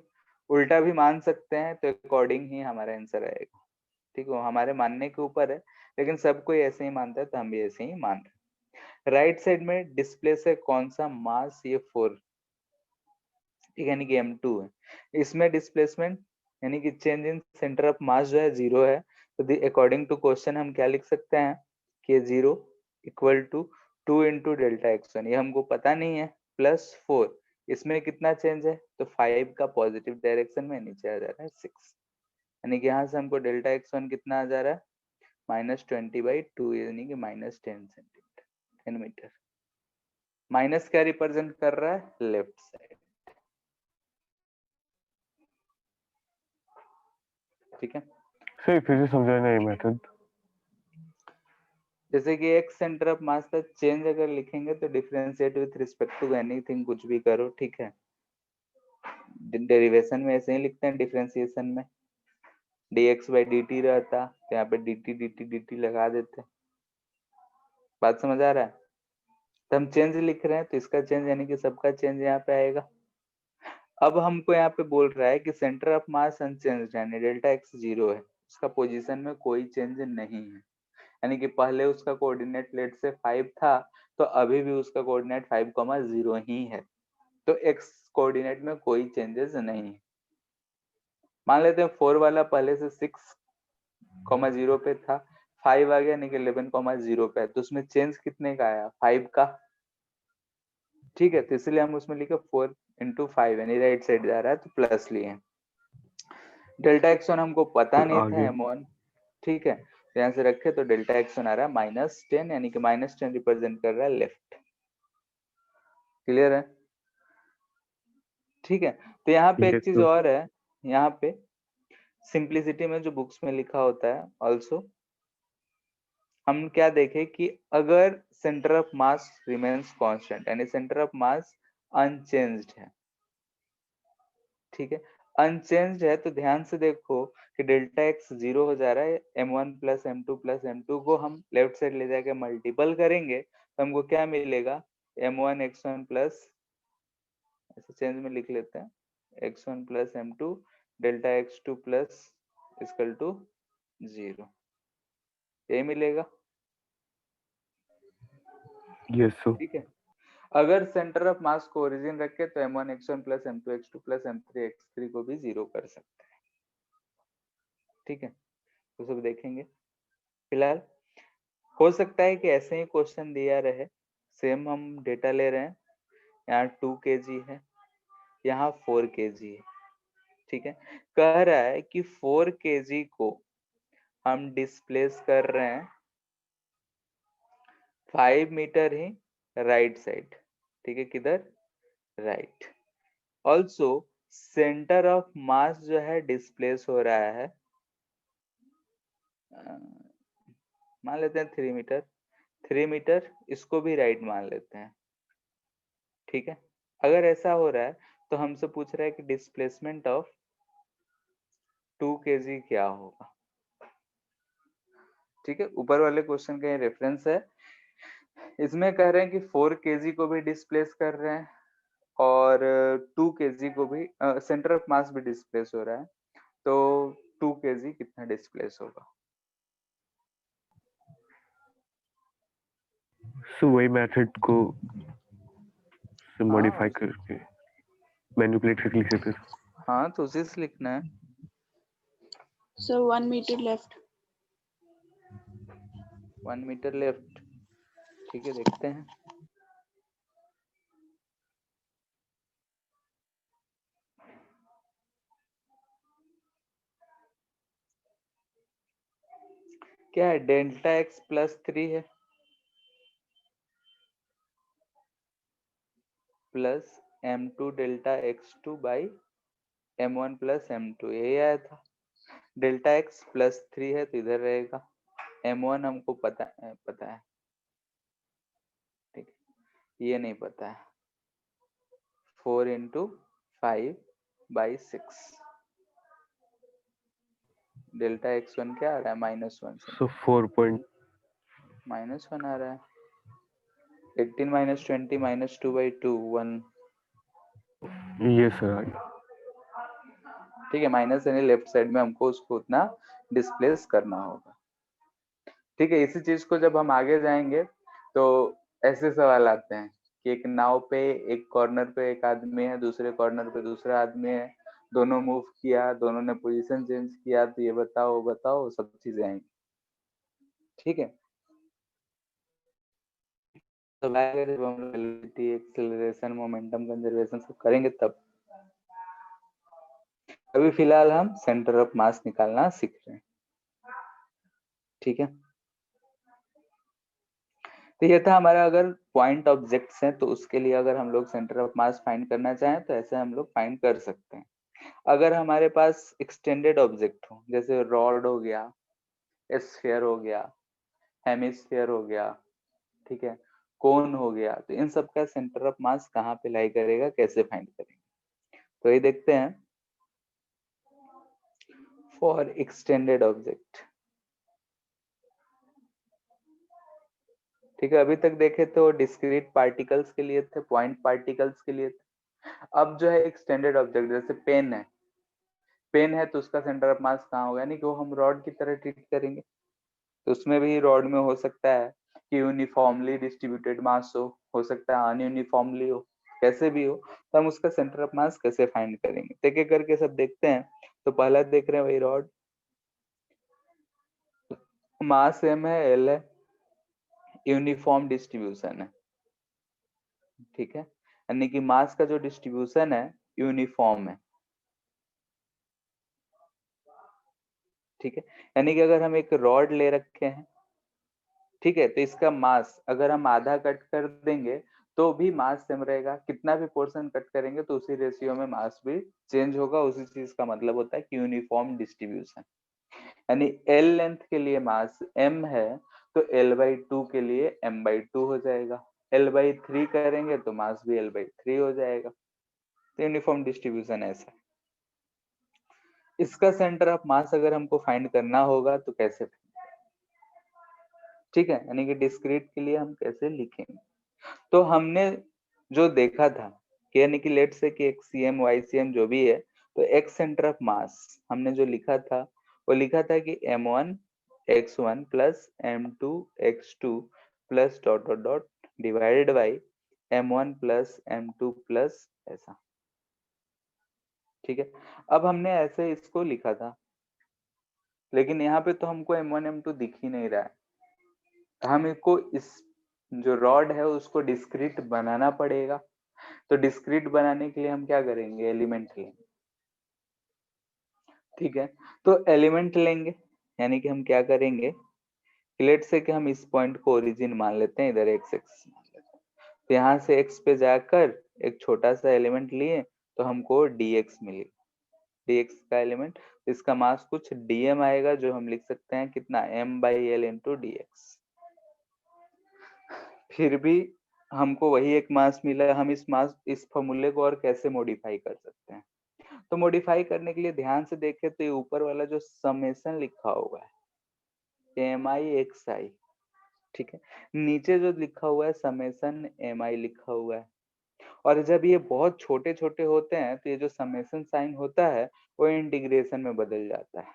उल्टा भी मान सकते हैं, तो अकॉर्डिंग ही हमारा आंसर आएगा। ठीक है, हमारे मानने के ऊपर है, लेकिन सब कोई ऐसे ही मानता है तो हम भी ऐसे ही मान रहे हैं। राइट साइड में डिस्प्लेस है कौन सा मास? ये 4, ठीक है, यानी कि m2 है। इसमें डिस्प्लेसमेंट यानी कि चेंज इन सेंटर ऑफ मास जो है 0 है, तो अकॉर्डिंग टू क्वेश्चन हम क्या लिख सकते हैं कि 0 = 2 × डेल्टा x1, ये हमको पता नहीं है, प्लस 4, इसमें कितना चेंज है तो 5 का पॉजिटिव डायरेक्शन में नीचे आ जा रहा है 6, यानी कि यहाँ से हमको डेल्टा x1 कितना आ जा रहा है -20/2, यानी कि -10 सेंटीमीटर 10 मीटर। माइनस क्या रिप्रेजेंट कर रहा है? Left side. ठीक है, सर फिर से समझाना ये मेथड। जैसे कि एक सेंटर ऑफ मास का चेंज अगर लिखेंगे तो differentiate with respect to anything, कुछ भी करो। ठीक है, डेरिवेशन में ऐसे ही लिखते हैं, डिफरेंशिएशन में dx/dt रहता तो यहाँ पे dt लगा देते। बात समझ आ रहा है? तो हम चेंज लिख रहे हैं तो इसका चेंज यानी कि सबका चेंज यहाँ पे आएगा। अब हमको यहाँ पे बोल रहा है कि सेंटर ऑफ मास अनचेंज्ड, यानी डेल्टा x 0 है, उसका पोजीशन में कोई चेंज नहीं है, यानी कि पहले उसका कोऑर्डिनेट लेट से 5 था तो अभी भी उसका कोऑर्डिनेट 5,0 ही है, तो x कोऑर्डिनेट में कोई चेंजेस नहीं है। मान लेते हैं 4 वाला पहले से 6,0 पे था, 5 आ गया, नहीं 11,0 पे है, तो उसमें चेंज कितने का आया? 5 का। ठीक है, तो इसलिए हम उसमें लिखे 4 into 5, यानी राइट साइड जा रहा है तो प्लस लिए। डेल्टा एक्स1 हमको पता नहीं था, आगे m1। ठीक है, तो यहाँ से रखे तो डेल्टा एक्स1 आ रहा है -10, यानी कि -10 रिप्रेजेंट कर रहा है लेफ्ट। क्लियर है? ठीक है, तो यहाँ पे ये एक चीज तो और है, यहाँ पे सिंप्लिसिटी में जो बुक्स में लिखा होता है ऑल्सो, हम क्या देखें कि अगर centre of mass remains constant, यानी सेंटर ऑफ मास अनचेंज्ड है, ठीक है, अनचेंज्ड है, तो ध्यान से देखो कि डेल्टा एक्स 0 हो जा रहा है, m1 प्लस m2 को हम लेफ्ट साइड ले जाके मल्टीपल करेंगे तो हमको क्या मिलेगा? m1 x1 प्लस, ऐसे चेंज में लिख लेते हैं, x1 plus m2 delta x2 plus equal to 0, यही मिलेगा। ये सो ठीक है, अगर सेंटर ऑफ मास को ओरिजिन रखे तो m1 x1 plus m2 x2 plus m3 x3 को भी 0 कर सकते हैं। ठीक है, तो सब देखेंगे। फिलहाल हो सकता है कि ऐसे ही क्वेश्चन दिया रहे, सेम हम डेटा ले रहे हैं, यहाँ 2 kg है, यहाँ 4 kg है। ठीक है, कह रहा है कि 4 kg को हम डिस्प्लेस कर रहे हैं 5 मीटर ही राइट साइड। ठीक है, किधर? राइट। ऑल्सो सेंटर ऑफ मास जो है डिस्प्लेस हो रहा है, मान लेते हैं 3 मीटर, 3 मीटर, इसको भी राइट मान लेते हैं। ठीक है, अगर ऐसा हो रहा है तो हमसे पूछ रहा है कि डिस्प्लेसमेंट ऑफ 2 kg क्या होगा। ठीक है, ऊपर वाले क्वेश्चन का ये रेफरेंस है, इसमें कह रहे हैं कि 4 kg को भी डिस्प्लेस कर रहे हैं और 2 kg को भी, सेंटर ऑफ मास भी डिस्प्लेस हो रहा है, तो 2 kg कितना डिस्प्लेस होगा? सो वही मेथड को मॉडिफाई हाँ करके मैनिपुलेट करके लिख सकते थे। हाँ, तो उसी से लिखना है। So 1 meter left. 1 metre left. ठीक है, देखते हैं। क्या है? डेल्टा एक्स प्लस 3 है plus m2 delta x2 by m1 plus m2, यही आया था। डेल्टा एक्स प्लस 3 है तो इधर रहेगा, m1 हमको पता है। ठीक है, ये नहीं पता है। 4 into 5 बाई 6, डेल्टा x1 क्या आ रहा है? -1 से सो 4 -1 आ रहा है। 18 minus 20 minus 2 by 2 1। ये सर आ गया। ठीक है, माइनस यानी लेफ्ट साइड में हमको उसको उतना डिस्प्लेस करना होगा। ठीक है, इसी चीज को जब हम आगे जाएंगे तो ऐसे सवाल आते हैं कि एक नाव पे एक कॉर्नर पे एक आदमी है, दूसरे कॉर्नर पे दूसरा आदमी है, दोनों मूव किया, दोनों ने पोजीशन चेंज किया, तो ये बताओ बताओ, सब चीजें आएंगी। ठीक है, तो जब हम वेलोसिटी, एक्सेलरेशन, मोमेंटम कंजर्वेशन सब करेंगे तब। अभी फिलहाल हम सेंटर ऑफ मास निकालना सीख रहे हैं। ठीक है, तो ये था हमारा, अगर पॉइंट ऑब्जेक्ट्स हैं तो उसके लिए अगर हम लोग सेंटर ऑफ मास फाइंड करना चाहें तो ऐसे हम लोग फाइंड कर सकते हैं। अगर हमारे पास एक्सटेंडेड ऑब्जेक्ट हो, जैसे रॉड हो गया, स्फीयर हो गया, हेमिस्फीयर हो गया, ठीक है, कोन हो गया, तो इन सब का सेंटर ऑफ मास कहाँ पे लाई करेगा, कैसे फाइंड करेंगे, तो ये देखते हैं। फॉर एक्सटेंडेड ऑब्जेक्ट, ठीक है, अभी तक देखे तो डिस्क्रीट पार्टिकल्स के लिए थे, पॉइंट पार्टिकल्स के लिए थे। अब जो है एक्सटेंडेड ऑब्जेक्ट, जैसे पेन है, पेन है तो उसका सेंटर ऑफ मास कहाँ होगा, यानी कि वो हम रॉड की तरह ट्रीट करेंगे, तो उसमें भी रॉड में हो सकता है कि यूनिफॉर्मली डिस्ट्रीब्यूटेड मास हो सकता है अनयूनिफॉर्मली हो, कैसे भी हो, तो हम उसका सेंटर ऑफ मास कैसे फाइंड करेंगे, एक एक करके सब देखते हैं। तो पहला देख रहे हैं वही रॉड, मास m है, l है, यूनिफॉर्म डिस्ट्रीब्यूशन है, ठीक है, यानी कि मास का जो डिस्ट्रीब्यूशन है यूनिफॉर्म है, ठीक है। यानी कि अगर हम एक रॉड ले रखे हैं, ठीक है, तो इसका मास अगर हम आधा कट कर देंगे तो भी मास सेम रहेगा, कितना भी पोर्शन कट करेंगे तो उसी रेशियो में मास भी चेंज होगा, उसी चीज का मतलब होता है कि यूनिफॉर्म डिस्ट्रीब्यूशन। यानी एल लेंथ के लिए मास m है तो l/2 के लिए m/2 हो जाएगा, l/3 करेंगे तो मास भी l/3 हो जाएगा। तो यूनिफॉर्म डिस्ट्रीब्यूशन ऐसा है। इसका सेंटर ऑफ मास अगर हमको फाइंड करना होगा तो कैसे, ठीक है, यानी कि डिस्क्रीट के लिए हम कैसे लिखेंगे। तो हमने जो देखा था कि यानी कि लेट से कि XCM YCM जो भी है, तो एक्स सेंटर ऑफ मास हमने जो लिखा था वो लिखा था कि m1 x1 plus m2 x2 plus dot dot dot divided by m1 plus m2 plus ऐसा, ठीक है। अब हमने ऐसे इसको लिखा था, लेकिन यहाँ पे तो हमको m1 m2 दिख ही नहीं रहा है, हमको इस जो रॉड है उसको डिस्क्रीट बनाना पड़ेगा। तो डिस्क्रीट बनाने के लिए हम क्या करेंगे, एलिमेंट लेंगे, ठीक है। तो एलिमेंट लेंगे, यानी कि हम क्या करेंगे, लेट से कि हम इस पॉइंट को ओरिजिन मान लेते हैं, इधर x एक्सिस मान लेते हैं, तो यहाँ से x पे जाकर एक छोटा सा एलिमेंट लिए तो हमको dx मिलेगा, dx का एलिमेंट, इसका मास कुछ dm आएगा, जो हम लिख सकते हैं कितना m/l इंटू dx। फिर भी हमको वही एक मास मिला, हम इस फॉर्मूले को और कैसे मॉडिफाई कर सकते हैं। तो मॉडिफाई करने के लिए ध्यान से देखें तो ये ऊपर वाला जो समेशन लिखा हुआ है mi/xi, ठीक है, नीचे जो लिखा हुआ है समेशन mi लिखा हुआ है, और जब ये बहुत छोटे छोटे होते हैं तो ये जो समेशन साइन होता है वो इंटीग्रेशन में बदल जाता है,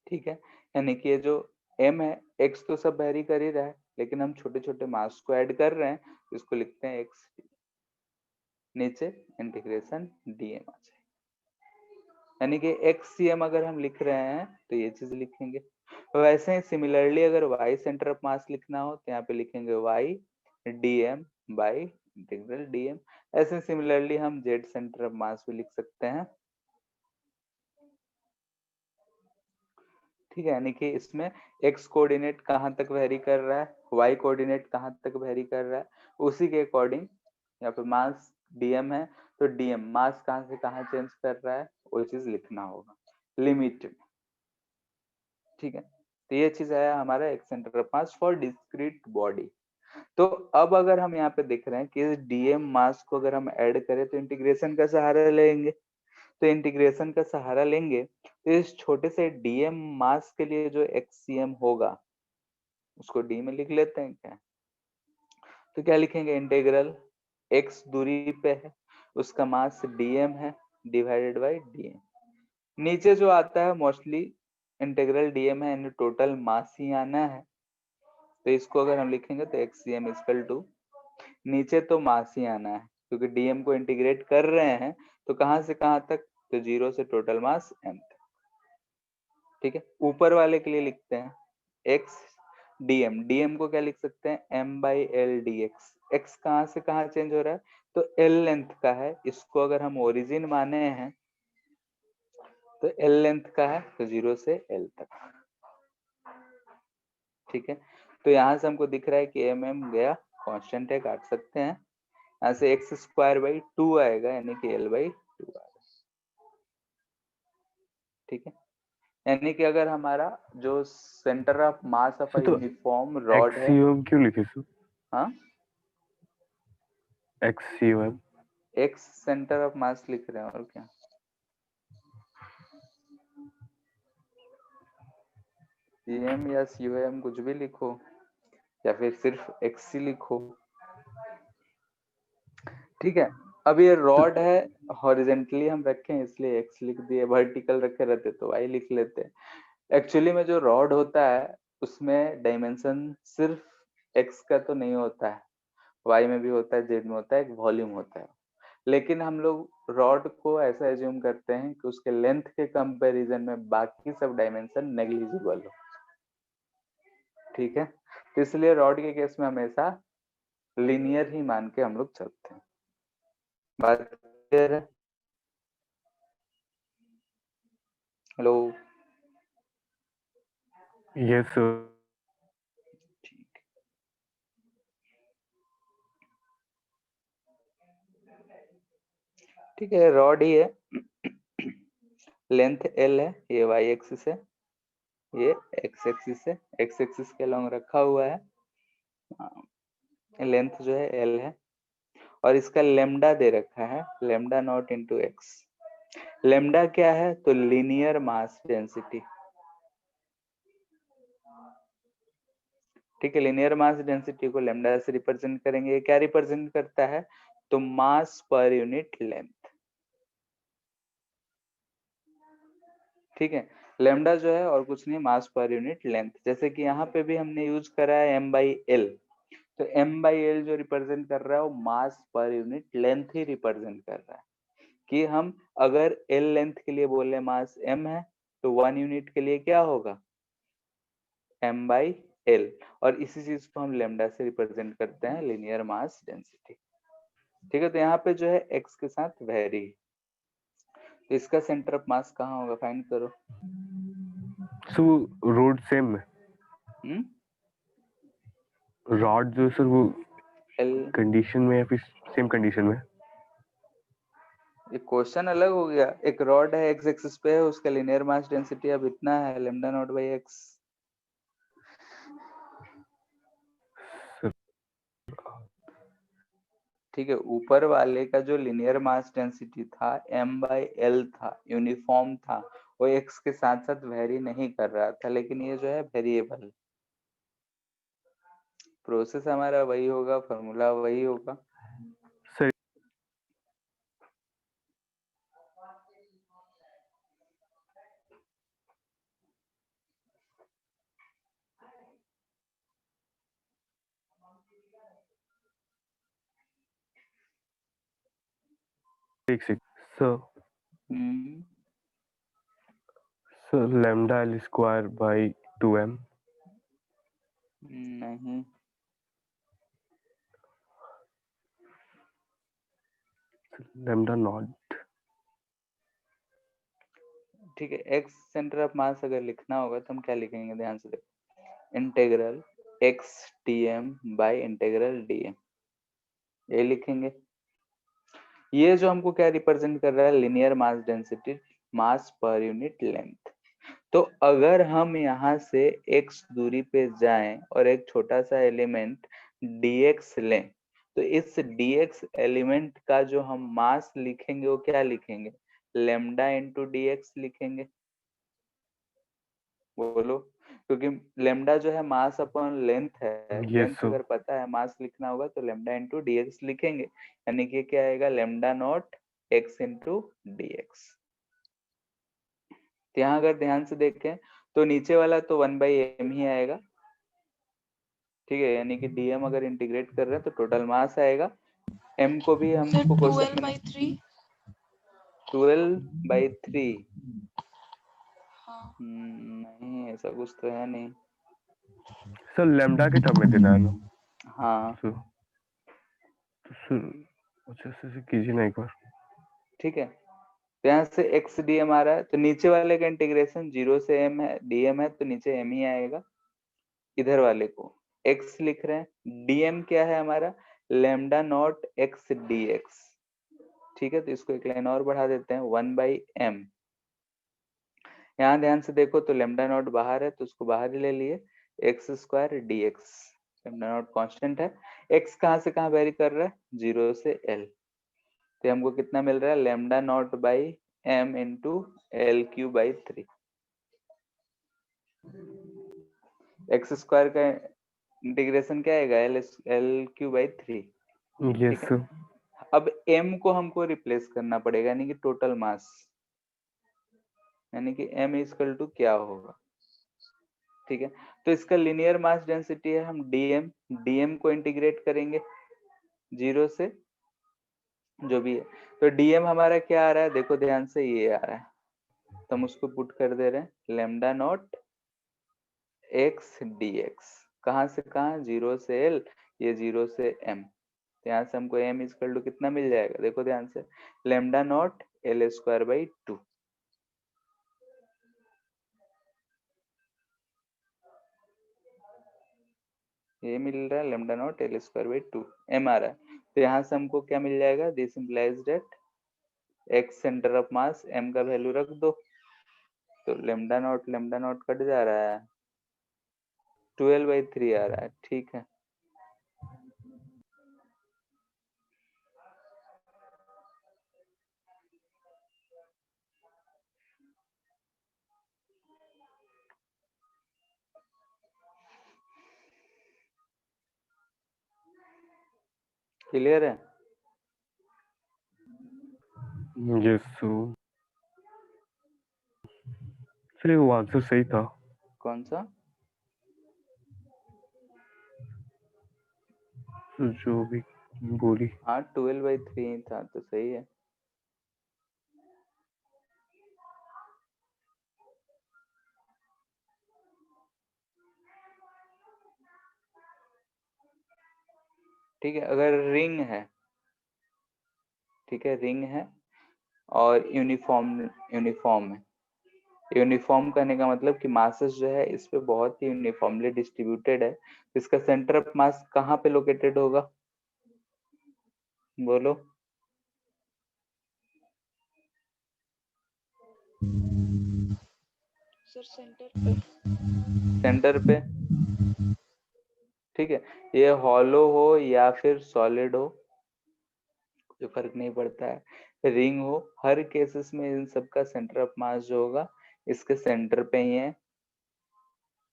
ठीक है। यानी कि ये जो m है, x तो सब वेरी कर ही रहा है, लेकिन हम छोटे छोटे मास को ऐड कर रहे हैं, इसको लिखते हैं x, नीचे इंटीग्रेशन dm आ जाए, यानी कि XCM अगर हम लिख रहे हैं तो ये चीज लिखेंगे। वैसे ही सिमिलरली अगर y सेंटर ऑफ मास लिखना हो तो यहाँ पे लिखेंगे y dm by integral dm। ऐसे सिमिलरली हम z सेंटर ऑफ मास भी लिख सकते हैं, ठीक है। यानी कि इसमें x कोऑर्डिनेट कहाँ तक वेरी कर रहा है, y कोऑर्डिनेट कहाँ तक वेरी कर रहा है, उसी के अकॉर्डिंग यहाँ पे मास dm है तो dm मास कहाँ से कहाँ चेंज कर रहा है वो चीज लिखना होगा लिमिट में, ठीक है। तो ये चीज है हमारा x centre of mass for discrete body. तो अब अगर हम यहाँ पे देख रहे हैं कि डीएम मास को अगर हम ऐड करें तो इंटीग्रेशन का सहारा लेंगे, तो इंटीग्रेशन का सहारा लेंगे तो इस छोटे से डीएम मास के लिए जो एक्ससीएम होगा उसको डी में लिख लेते हैं क्या, तो क्या लिखेंगे, इंटीग्रल एक्स दूरी पे है उसका मास डीएम है डिवाइडेड बाई डीएम, नीचे जो आता है मोस्टली इंटीग्रल डीएम है, यानी टोटल मास ही आना है, तो इसको अगर हम लिखेंगे तो एक्ससीएम इक्वल टू, नीचे तो मास ही आना है क्योंकि डीएम को इंटीग्रेट कर रहे हैं, तो कहां से कहां तक, तो 0 से टोटल मास m तक, ठीक है। ऊपर वाले के लिए लिखते हैं x डीएम, डीएम को क्या लिख सकते हैं m/l dx, x कहां से कहां चेंज हो रहा है, तो l लेंथ का है, इसको अगर हम ओरिजिन माने हैं तो l लेंथ का है तो 0 से l तक, ठीक है। तो यहाँ से हमको दिख रहा है कि mm गया कांस्टेंट है, काट सकते हैं, यहाँ से x²/2 आएगा यानी कि l/2 आएगा, ठीक है। यानी कि अगर हमारा जो centre of mass of a तो यूनिफॉर्म रॉड है, XCOM क्यों लिखे सर, हाँ XCOM एक्स सेंटर ऑफ मास लिख रहे हैं और क्या, CM या COM कुछ भी लिखो या फिर सिर्फ एक्स ही लिखो, ठीक है। अब ये रॉड है, हॉरिजेंटली हम रखे हैं इसलिए एक्स लिख दिए, वर्टिकल रखे रहते तो वाई लिख लेते। एक्चुअली में जो रॉड होता है उसमें डायमेंशन सिर्फ एक्स का तो नहीं होता है, वाई में भी होता है, जेड में होता है, एक वॉल्यूम होता है, लेकिन हम लोग रॉड को ऐसा एज्यूम करते हैं कि उसके लेंथ के कंपैरिजन में बाकी सब डायमेंशन नेग्लिजिबल हो। ठीक है, तो इसलिए रॉड के केस में हमेशा लीनियर ही मान के हम लोग चलते हैं। बात क्लियर है? हेलो? Yes sir. ठीक है, रॉड ही है, लेंथ एल है, ये वाई एक्सिस है, ये एक्स एक्सिस है, एक्स एक्सिस के लॉन्ग रखा हुआ है, लेंथ जो है एल है, और इसका लेमडा दे रखा है, lambda not into x. Lambda क्या है? तो लीनियर मास डेंसिटी। ठीक है, लीनियर मास डेंसिटी को लेमडा से रिप्रेजेंट करेंगे। ये क्या रिप्रेजेंट करता है? तो मास पर यूनिट लेंथ। ठीक है, लेमडा जो है और कुछ नहीं, मास पर यूनिट लेंथ। जैसे कि यहाँ पे भी हमने यूज करा है m बाई एल, तो m बाई एल जो रिप्रेजेंट कर रहा है वो मास पर यूनिट लेंथ ही रिप्रेजेंट कर रहा है। कि हम अगर एल लेंथ के लिए बोले मास m है, तो 1 यूनिट के लिए क्या होगा? m by L. और इसी चीज को हम लेमडा से रिप्रेजेंट करते हैं, लीनियर मास डेंसिटी। ठीक है, तो यहाँ पे जो है x के साथ वेरी, तो इसका सेंटर ऑफ मास कहाँ होगा? फाइंड करो। सो रोड सेम है, रॉड जो सर वो एल, कंडीशन में या फिर सेम कंडीशन में? ये क्वेश्चन अलग हो गया। एक रॉड है, एक्स एक्सिस पे है, उसका लीनियर मास डेंसिटी अब इतना है, लेमडा नॉट बाई एक्स। ठीक है, ऊपर वाले का जो लीनियर मास डेंसिटी था m बाई एल था, यूनिफॉर्म था, वो x के साथ साथ वेरी नहीं कर रहा था, लेकिन ये जो है वेरिएबल। प्रोसेस हमारा वही होगा, फॉर्मूला वही होगा। सर एक second sir. Sir lambda L square by 2m। नहीं, लैम्डा नॉट। ठीक है, x सेंटर ऑफ मास अगर लिखना होगा तो हम क्या लिखेंगे? ध्यान से देखो, integral x dm by integral dm, ये लिखेंगे। ये जो हमको क्या रिप्रेजेंट कर रहा है? लीनियर मास डेंसिटी, मास पर यूनिट लेंथ। तो अगर हम यहाँ से x दूरी पे जाएं और एक छोटा सा एलिमेंट dx लें, तो इस dx एलिमेंट का जो हम मास लिखेंगे वो क्या लिखेंगे? लेमडा इंटू dx लिखेंगे। बोलो, क्योंकि लेमडा जो है मास अपॉन लेंथ है, यस लेंथ सर। अगर पता है, मास लिखना होगा तो लेमडा इंटू dx लिखेंगे, यानी कि क्या आएगा? Lambda naught x into dx। तो यहाँ अगर ध्यान से देखें तो नीचे वाला तो 1/m ही आएगा। ठीक है, यानी कि dm अगर इंटीग्रेट कर रहे हैं तो टोटल मास आएगा। m को भी सर हमको 12 क्वेश्चन by में 3। 12/3, हाँ नहीं ऐसा कुछ तो है नहीं। सर लैम्डा के टर्म में देना है ना? हाँ सर तो सर अच्छा से कीजिए ना एक बार। ठीक है, तो यहाँ से x dm आ रहा है, तो नीचे वाले का इंटीग्रेशन 0 से m है, dm है तो नीचे m ही आएगा। इधर वाले को x लिख रहे हैं, dm क्या है हमारा? Lambda naught x dx। ठीक है, तो इसको एक लाइन और बढ़ा देते हैं, 1/m। यहाँ ध्यान से देखो तो लेमडा नॉट बाहर है तो उसको बाहर ही ले लिए, x square dx। Lambda naught constant है, x कहाँ से कहाँ वेरी कर रहा है? 0 से l। तो हमको कितना मिल रहा है? Lambda not by m into L Q by 3। X square का इंटीग्रेशन क्या आएगा? L Q by 3। यस ठीक है, सर। अब m को हमको रिप्लेस करना पड़ेगा, यानी कि टोटल मास, यानी कि m इक्वल टू क्या होगा? ठीक है, तो इसका लीनियर मास डेंसिटी है, हम dm को इंटीग्रेट करेंगे 0 से जो भी है। तो डीएम हमारा क्या आ रहा है, देखो ध्यान से, ये आ रहा है, तो हम उसको पुट कर दे रहे हैं lambda naught x D x. कहाँ से कहाँ, 0 से एल, ये 0 से एम। तो यहाँ से हमको एम इजकल टू कितना मिल जाएगा, देखो ध्यान से, lambda not L square by 2। ये मिल रहा है lambda not L square by 2, M आ रहा है। तो यहाँ से हमको क्या मिल जाएगा, this implies that X centre of mass, M का वैल्यू रख दो, तो लेमडा नॉट कट जा रहा है, 12/3 आ रहा है। ठीक है, क्लियर है। यस सर, वो आंसर सही था। कौन सा, जो भी बोली। हाँ 12/3 था, तो सही है। ठीक है, अगर रिंग है, ठीक है, रिंग है और यूनिफॉर्म है। यूनिफॉर्म कहने का मतलब कि मासेस जो है इस पे बहुत ही यूनिफॉर्मली डिस्ट्रीब्यूटेड है। इसका सेंटर ऑफ मास कहाँ पे लोकेटेड होगा, बोलो। सर सेंटर पे। सेंटर पे, ठीक है। ये हॉलो हो या फिर सॉलिड हो, कोई फर्क नहीं पड़ता है, रिंग हो, हर केसेस में इन सब का सेंटर ऑफ मास जो होगा इसके सेंटर पे ही है।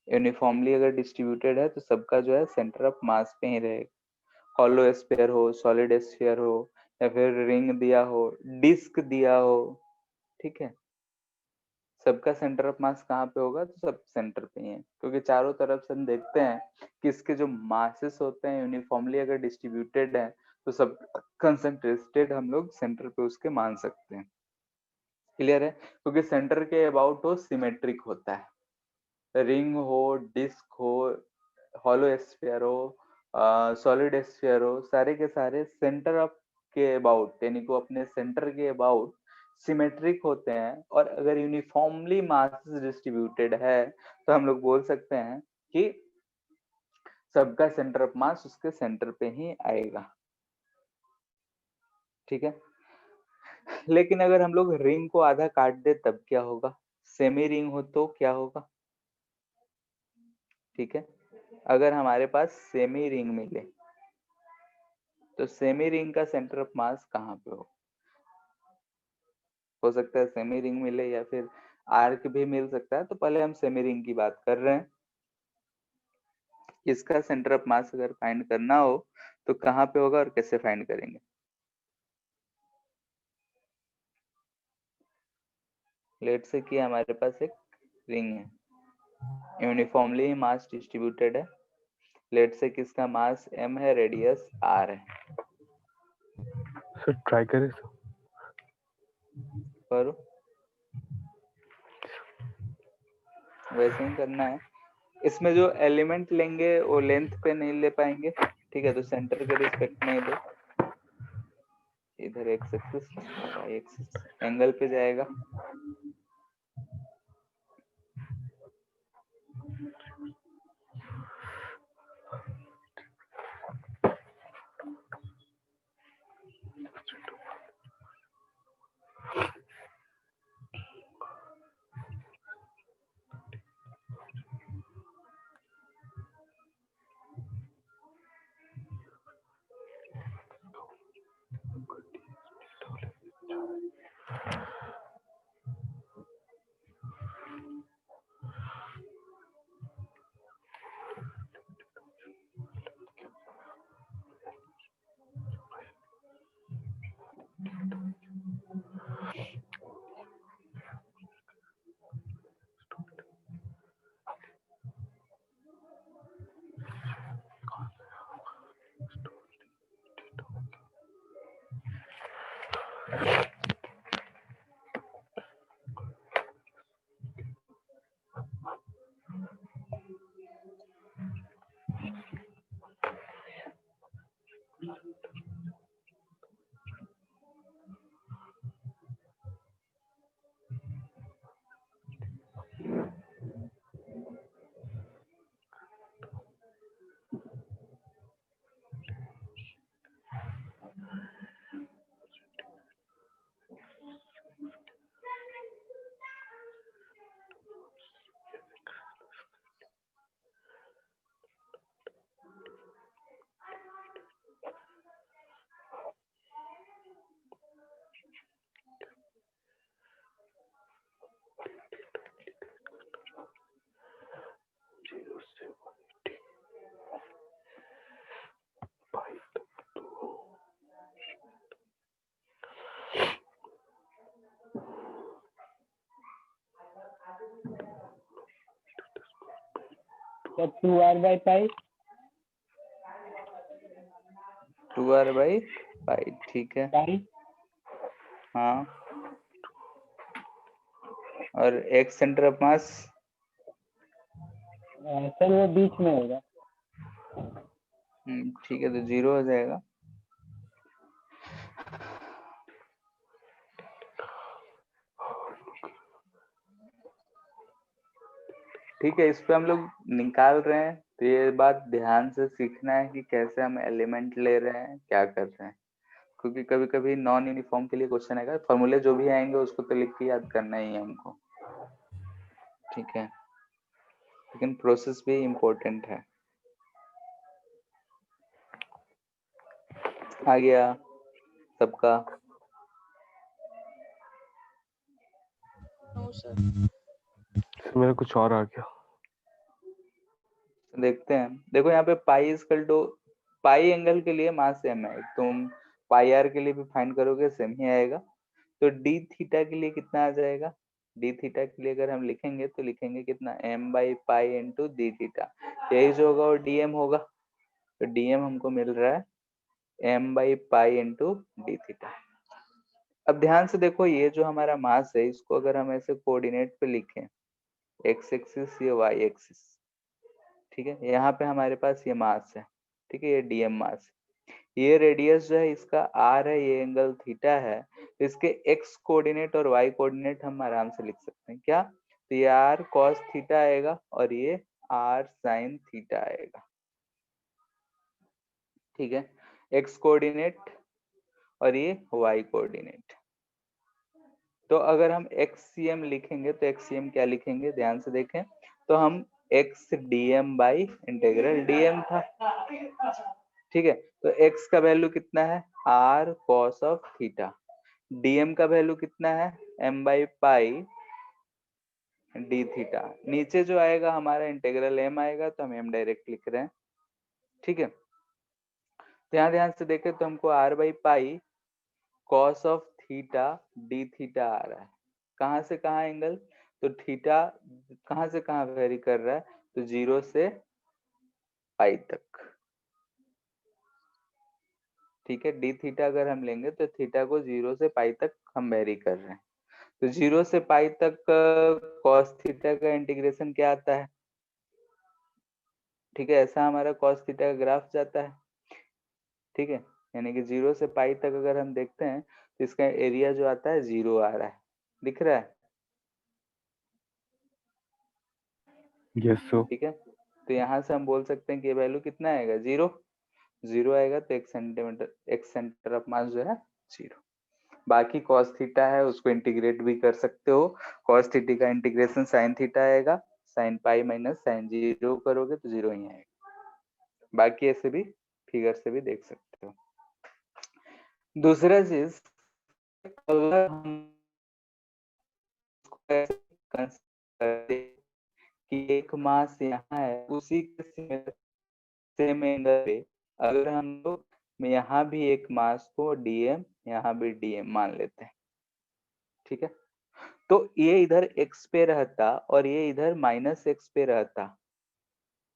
यूनिफॉर्मली अगर डिस्ट्रीब्यूटेड है तो सबका जो है सेंटर ऑफ मास पे ही रहेगा। हॉलो स्फीयर हो, सॉलिड स्फीयर हो, या फिर रिंग दिया हो, डिस्क दिया हो, ठीक है, सबका सेंटर ऑफ मास कहाँ पे होगा, तो सब सेंटर पे ही है। क्योंकि चारों तरफ से हम देखते हैं कि इसके जो मासेस होते हैं यूनिफॉर्मली अगर डिस्ट्रीब्यूटेड है तो सब कंसंट्रेटेड हम लोग सेंटर पे उसके मान सकते हैं। क्लियर है, क्योंकि सेंटर के अबाउट हो सिमेट्रिक होता है, रिंग हो, डिस्क हो, हॉलो स्फीयर हो, सॉलिड स्फीयर हो, सारे के सारे सेंटर ऑफ के अबाउट, यानी को अपने सेंटर के अबाउट सिमेट्रिक होते हैं। और अगर यूनिफॉर्मली मास डिस्ट्रीब्यूटेड है तो हम लोग बोल सकते हैं कि सबका सेंटर ऑफ मास उसके सेंटर पे ही आएगा। ठीक है, लेकिन अगर हम लोग रिंग को आधा काट दे तब क्या होगा, सेमी रिंग हो तो क्या होगा। ठीक है, अगर हमारे पास सेमी रिंग मिले तो सेमी रिंग का सेंटर ऑफ मास कहाँ पे हो सकता है सेमी रिंग मिले या फिर आर्क भी मिल सकता है। तो पहले हम सेमी रिंग की बात कर रहे हैं। इसका सेंटर ऑफ मास अगर फाइंड करना हो तो कहाँ पे होगा और कैसे फाइंड करेंगे। लेट से कि हमारे पास एक रिंग है, यूनिफॉर्मली मास डिस्ट्रीब्यूटेड है। लेट से किसका मास m है, रेडियस r है। सर ट्राई करें सर। करो, वैसे ही करना है। इसमें जो एलिमेंट लेंगे वो लेंथ पे नहीं ले पाएंगे, ठीक है, तो सेंटर के रिस्पेक्ट में ही लो। इधर X axis, Y axis, angle पे जाएगा। तो 2r/π 2r/π, ठीक है। पाई। हाँ, और x centre of mass? Sir वो बीच में होगा। ठीक है, तो 0 हो जाएगा। ठीक है, इस पे हम लोग निकाल रहे हैं, तो ये बात ध्यान से सीखना है कि कैसे हम एलिमेंट ले रहे हैं, क्या कर रहे हैं, क्योंकि कभी कभी नॉन यूनिफॉर्म के लिए क्वेश्चन आएगा। फॉर्मूले जो भी आएंगे उसको तो लिख के याद करना ही है हमको, ठीक है, लेकिन प्रोसेस भी इम्पोर्टेंट है। आ गया सबका? No sir. मेरा कुछ और आ गया। देखते हैं, देखो यहाँ पे pi equal to, pi angle के लिए मास सेम है, तुम पाई आर के लिए भी फाइंड करोगे सेम ही आएगा। तो डी थीटा के लिए कितना आ जाएगा? डी थीटा के लिए अगर हम लिखेंगे तो लिखेंगे कितना, m/पाई इंटू डी थीटा, यही जो होगा वो डीएम होगा। तो डीएम हमको मिल रहा है m/पाई इंटू डी थीटा। अब ध्यान से देखो, ये जो हमारा मास है इसको अगर हम ऐसे कोऑर्डिनेट पे लिखें, एक्स एक्सिस, ये वाई एक्सिस, ठीक है, यहाँ पे हमारे पास ये मास है, ठीक है, ये डीएम मास, ये रेडियस जो है इसका आर है, ये एंगल थीटा है, इसके एक्स कोऑर्डिनेट और वाई कोऑर्डिनेट हम आराम से लिख सकते हैं। क्या? तो ये आर कॉस थीटा आएगा और ये आर साइन थीटा आएगा, ठीक है, एक्स कोऑर्डिनेट और ये वाई कोऑर्डिनेट। तो अगर हम एक्ससीएम लिखेंगे तो एक्ससीएम क्या लिखेंगे, ध्यान से देखें, तो हम x DM by integral DM था, ठीक है, तो x का वैल्यू कितना है, r cos of theta, dm का वैल्यू कितना है, m/पाई डी थीटा, नीचे जो आएगा हमारा इंटीग्रल m आएगा, तो हम m डायरेक्ट लिख रहे हैं, ठीक है। तो यहाँ ध्यान से देखें तो हमको r/पाई cos of theta d theta आ रहा है, कहाँ से कहाँ एंगल, तो थीटा कहाँ से कहाँ वेरी कर रहा है, तो 0 से पाई तक, ठीक है। डी थीटा अगर हम लेंगे तो थीटा को 0 से पाई तक हम वेरी कर रहे हैं, तो 0 से पाई तक कॉस थीटा का इंटीग्रेशन क्या आता है, ठीक है, ऐसा हमारा कॉस थीटा का ग्राफ जाता है, ठीक है, यानी कि 0 से पाई तक अगर हम देखते हैं तो इसका एरिया जो आता है 0 आ रहा है, दिख रहा है, यस सर। ठीक है। तो यहाँ से हम बोल सकते हैं कि ये वैल्यू कितना आएगा, 0, 0 आएगा, तो एक सेंटर ऑफ मास जो है 0। बाकी cos थीटा है उसको इंटीग्रेट भी कर सकते हो, cos थीटा का इंटीग्रेशन sin थीटा आएगा, sin पाई माइनस sin 0 करोगे तो 0 ही आएगा, बाकी ऐसे भी फिगर से भी देख सकते हो। दूसरा चीज, अगर हम कि एक मास यहाँ है उसी के सेम एंगल पे अगर हम लोग यहाँ भी एक मास को डीएम, यहाँ भी डीएम मान लेते हैं, ठीक है, तो ये इधर x पे रहता और ये इधर -x पे रहता,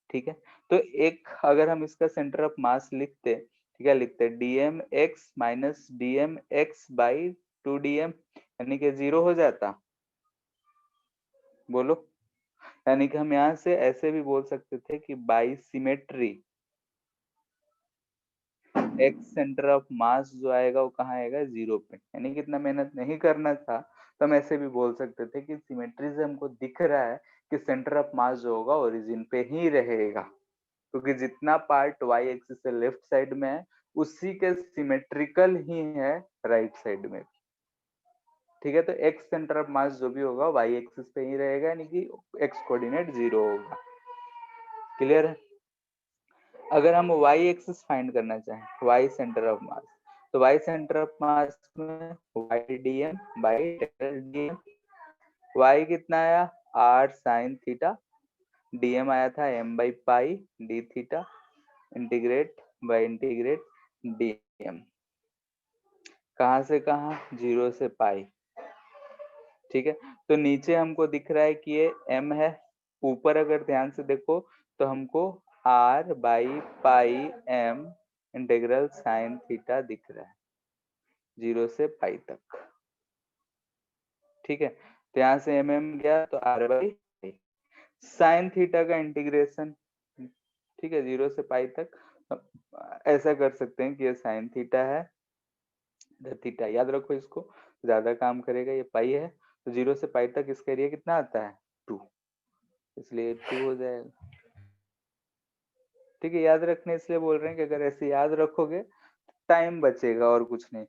ठीक है। तो एक अगर हम इसका सेंटर ऑफ मास लिखते, ठीक है, लिखते DM x minus DM x by 2dm, यानी कि 0 हो जाता, बोलो, यानी कि हम यहाँ से ऐसे भी बोल सकते थे कि by symmetry x centre of मास जो आएगा वो कहाँ आएगा, 0 पे, यानी कि इतना मेहनत नहीं करना था, तो हम ऐसे भी बोल सकते थे कि सिमेट्री से हमको दिख रहा है कि सेंटर ऑफ मास जो होगा ओरिजिन पे ही रहेगा, क्योंकि जितना पार्ट वाई एक्सिस से लेफ्ट साइड में है उसी के सिमेट्रिकल ही है राइट साइड में, ठीक है। तो एक्स सेंटर ऑफ मास जो भी होगा वाई एक्सिस पे ही रहेगा, यानी कि एक्स कोऑर्डिनेट 0 होगा, क्लियर है। अगर हम y एक्सिस फाइंड करना चाहें, y सेंटर ऑफ मास, तो y सेंटर ऑफ मास में y dm by dm, y कितना आया, r sin थीटा, dm आया था m/पाई d theta, integrate by integrate dm, कहाँ से कहाँ, 0 से पाई, ठीक है। तो नीचे हमको दिख रहा है कि ये m है, ऊपर अगर ध्यान से देखो तो हमको r by pi m integral sine theta दिख रहा है 0 से पाई तक। ठीक है, तो यहाँ से गया तो r by pi sine theta का इंटीग्रेशन। ठीक है, 0 से पाई तक ऐसा कर सकते हैं कि ये साइन थीटा है, थीटा याद रखो, इसको ज्यादा काम करेगा, ये पाई है, तो 0 से पाई तक इसका एरिया कितना आता है 2, इसलिए 2 हो जाएगा। ठीक है, याद रखने इसलिए बोल रहे हैं कि अगर ऐसे याद रखोगे टाइम बचेगा और कुछ नहीं।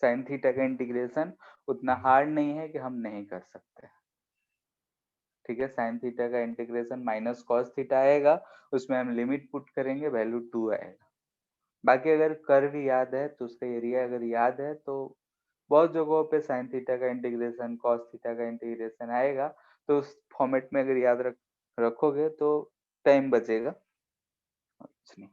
साइन थीटा का इंटीग्रेशन उतना हार्ड नहीं है कि हम नहीं कर सकते। ठीक है, साइन थीटा का इंटीग्रेशन माइनस कॉस थीटा आएगा, उसमें हम लिमिट पुट करेंगे, वैल्यू 2 आएगा। बाकी अगर कर्व याद है तो उसका एरिया अगर याद है तो बहुत जगहों पे साइन थीटा का इंटीग्रेशन कॉस थीटा का इंटीग्रेशन आएगा, तो उस फॉर्मेट में अगर याद रखोगे तो टाइम बचेगा, कुछ नहीं।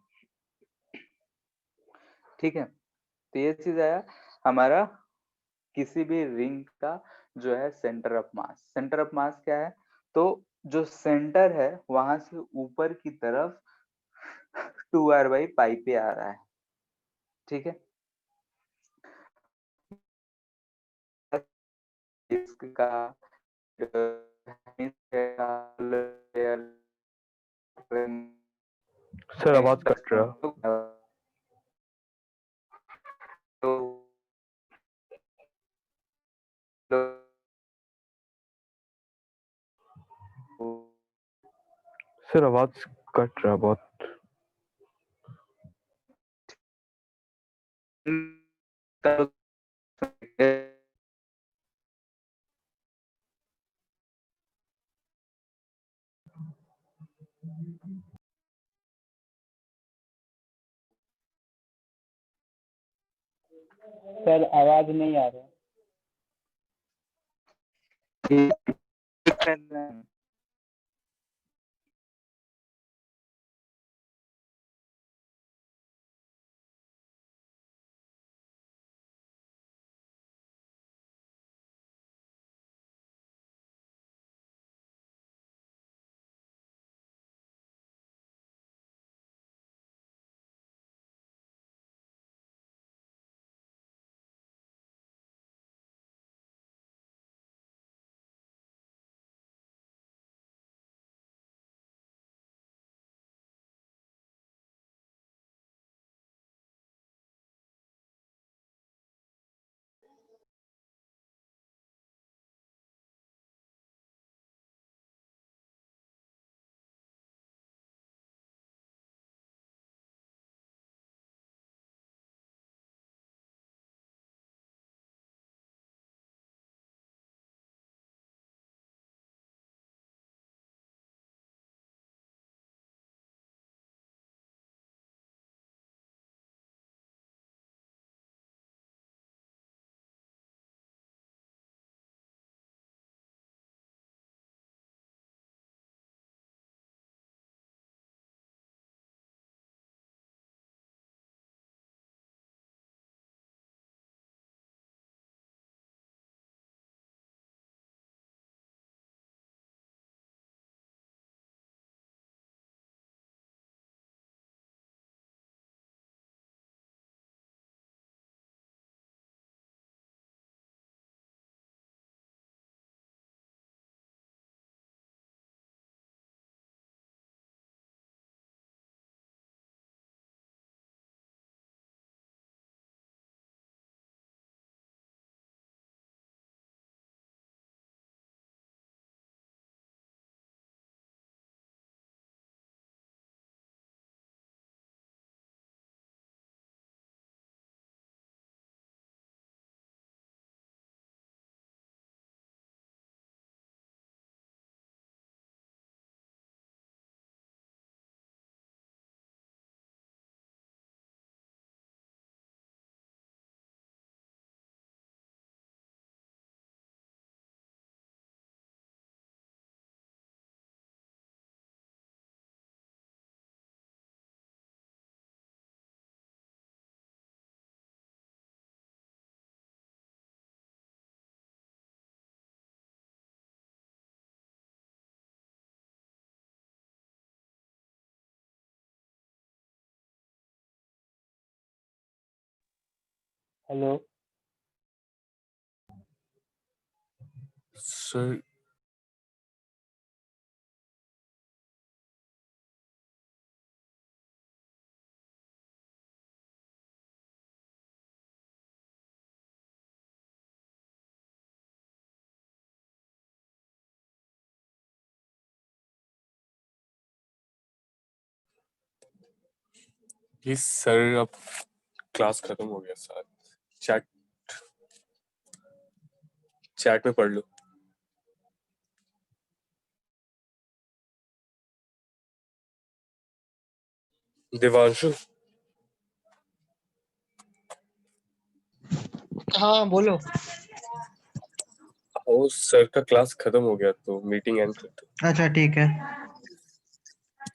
ठीक है, तो ये चीज आया हमारा किसी भी रिंग का जो है centre of mass. Centre of मास क्या है, तो जो सेंटर है वहां से ऊपर की तरफ 2r बाई पाई पे आ रहा है। ठीक है, इसका सर आवाज कट रहा। सर आवाज कट रहा बहुत। सर आवाज नहीं आ रहा। हेलो सर ये सर अब क्लास खत्म हो गया सर। चैट चैट में पढ़ लो। देवांशु, हाँ बोलो। ओ सर का क्लास खत्म हो गया तो मीटिंग एंड कर दो। अच्छा ठीक है।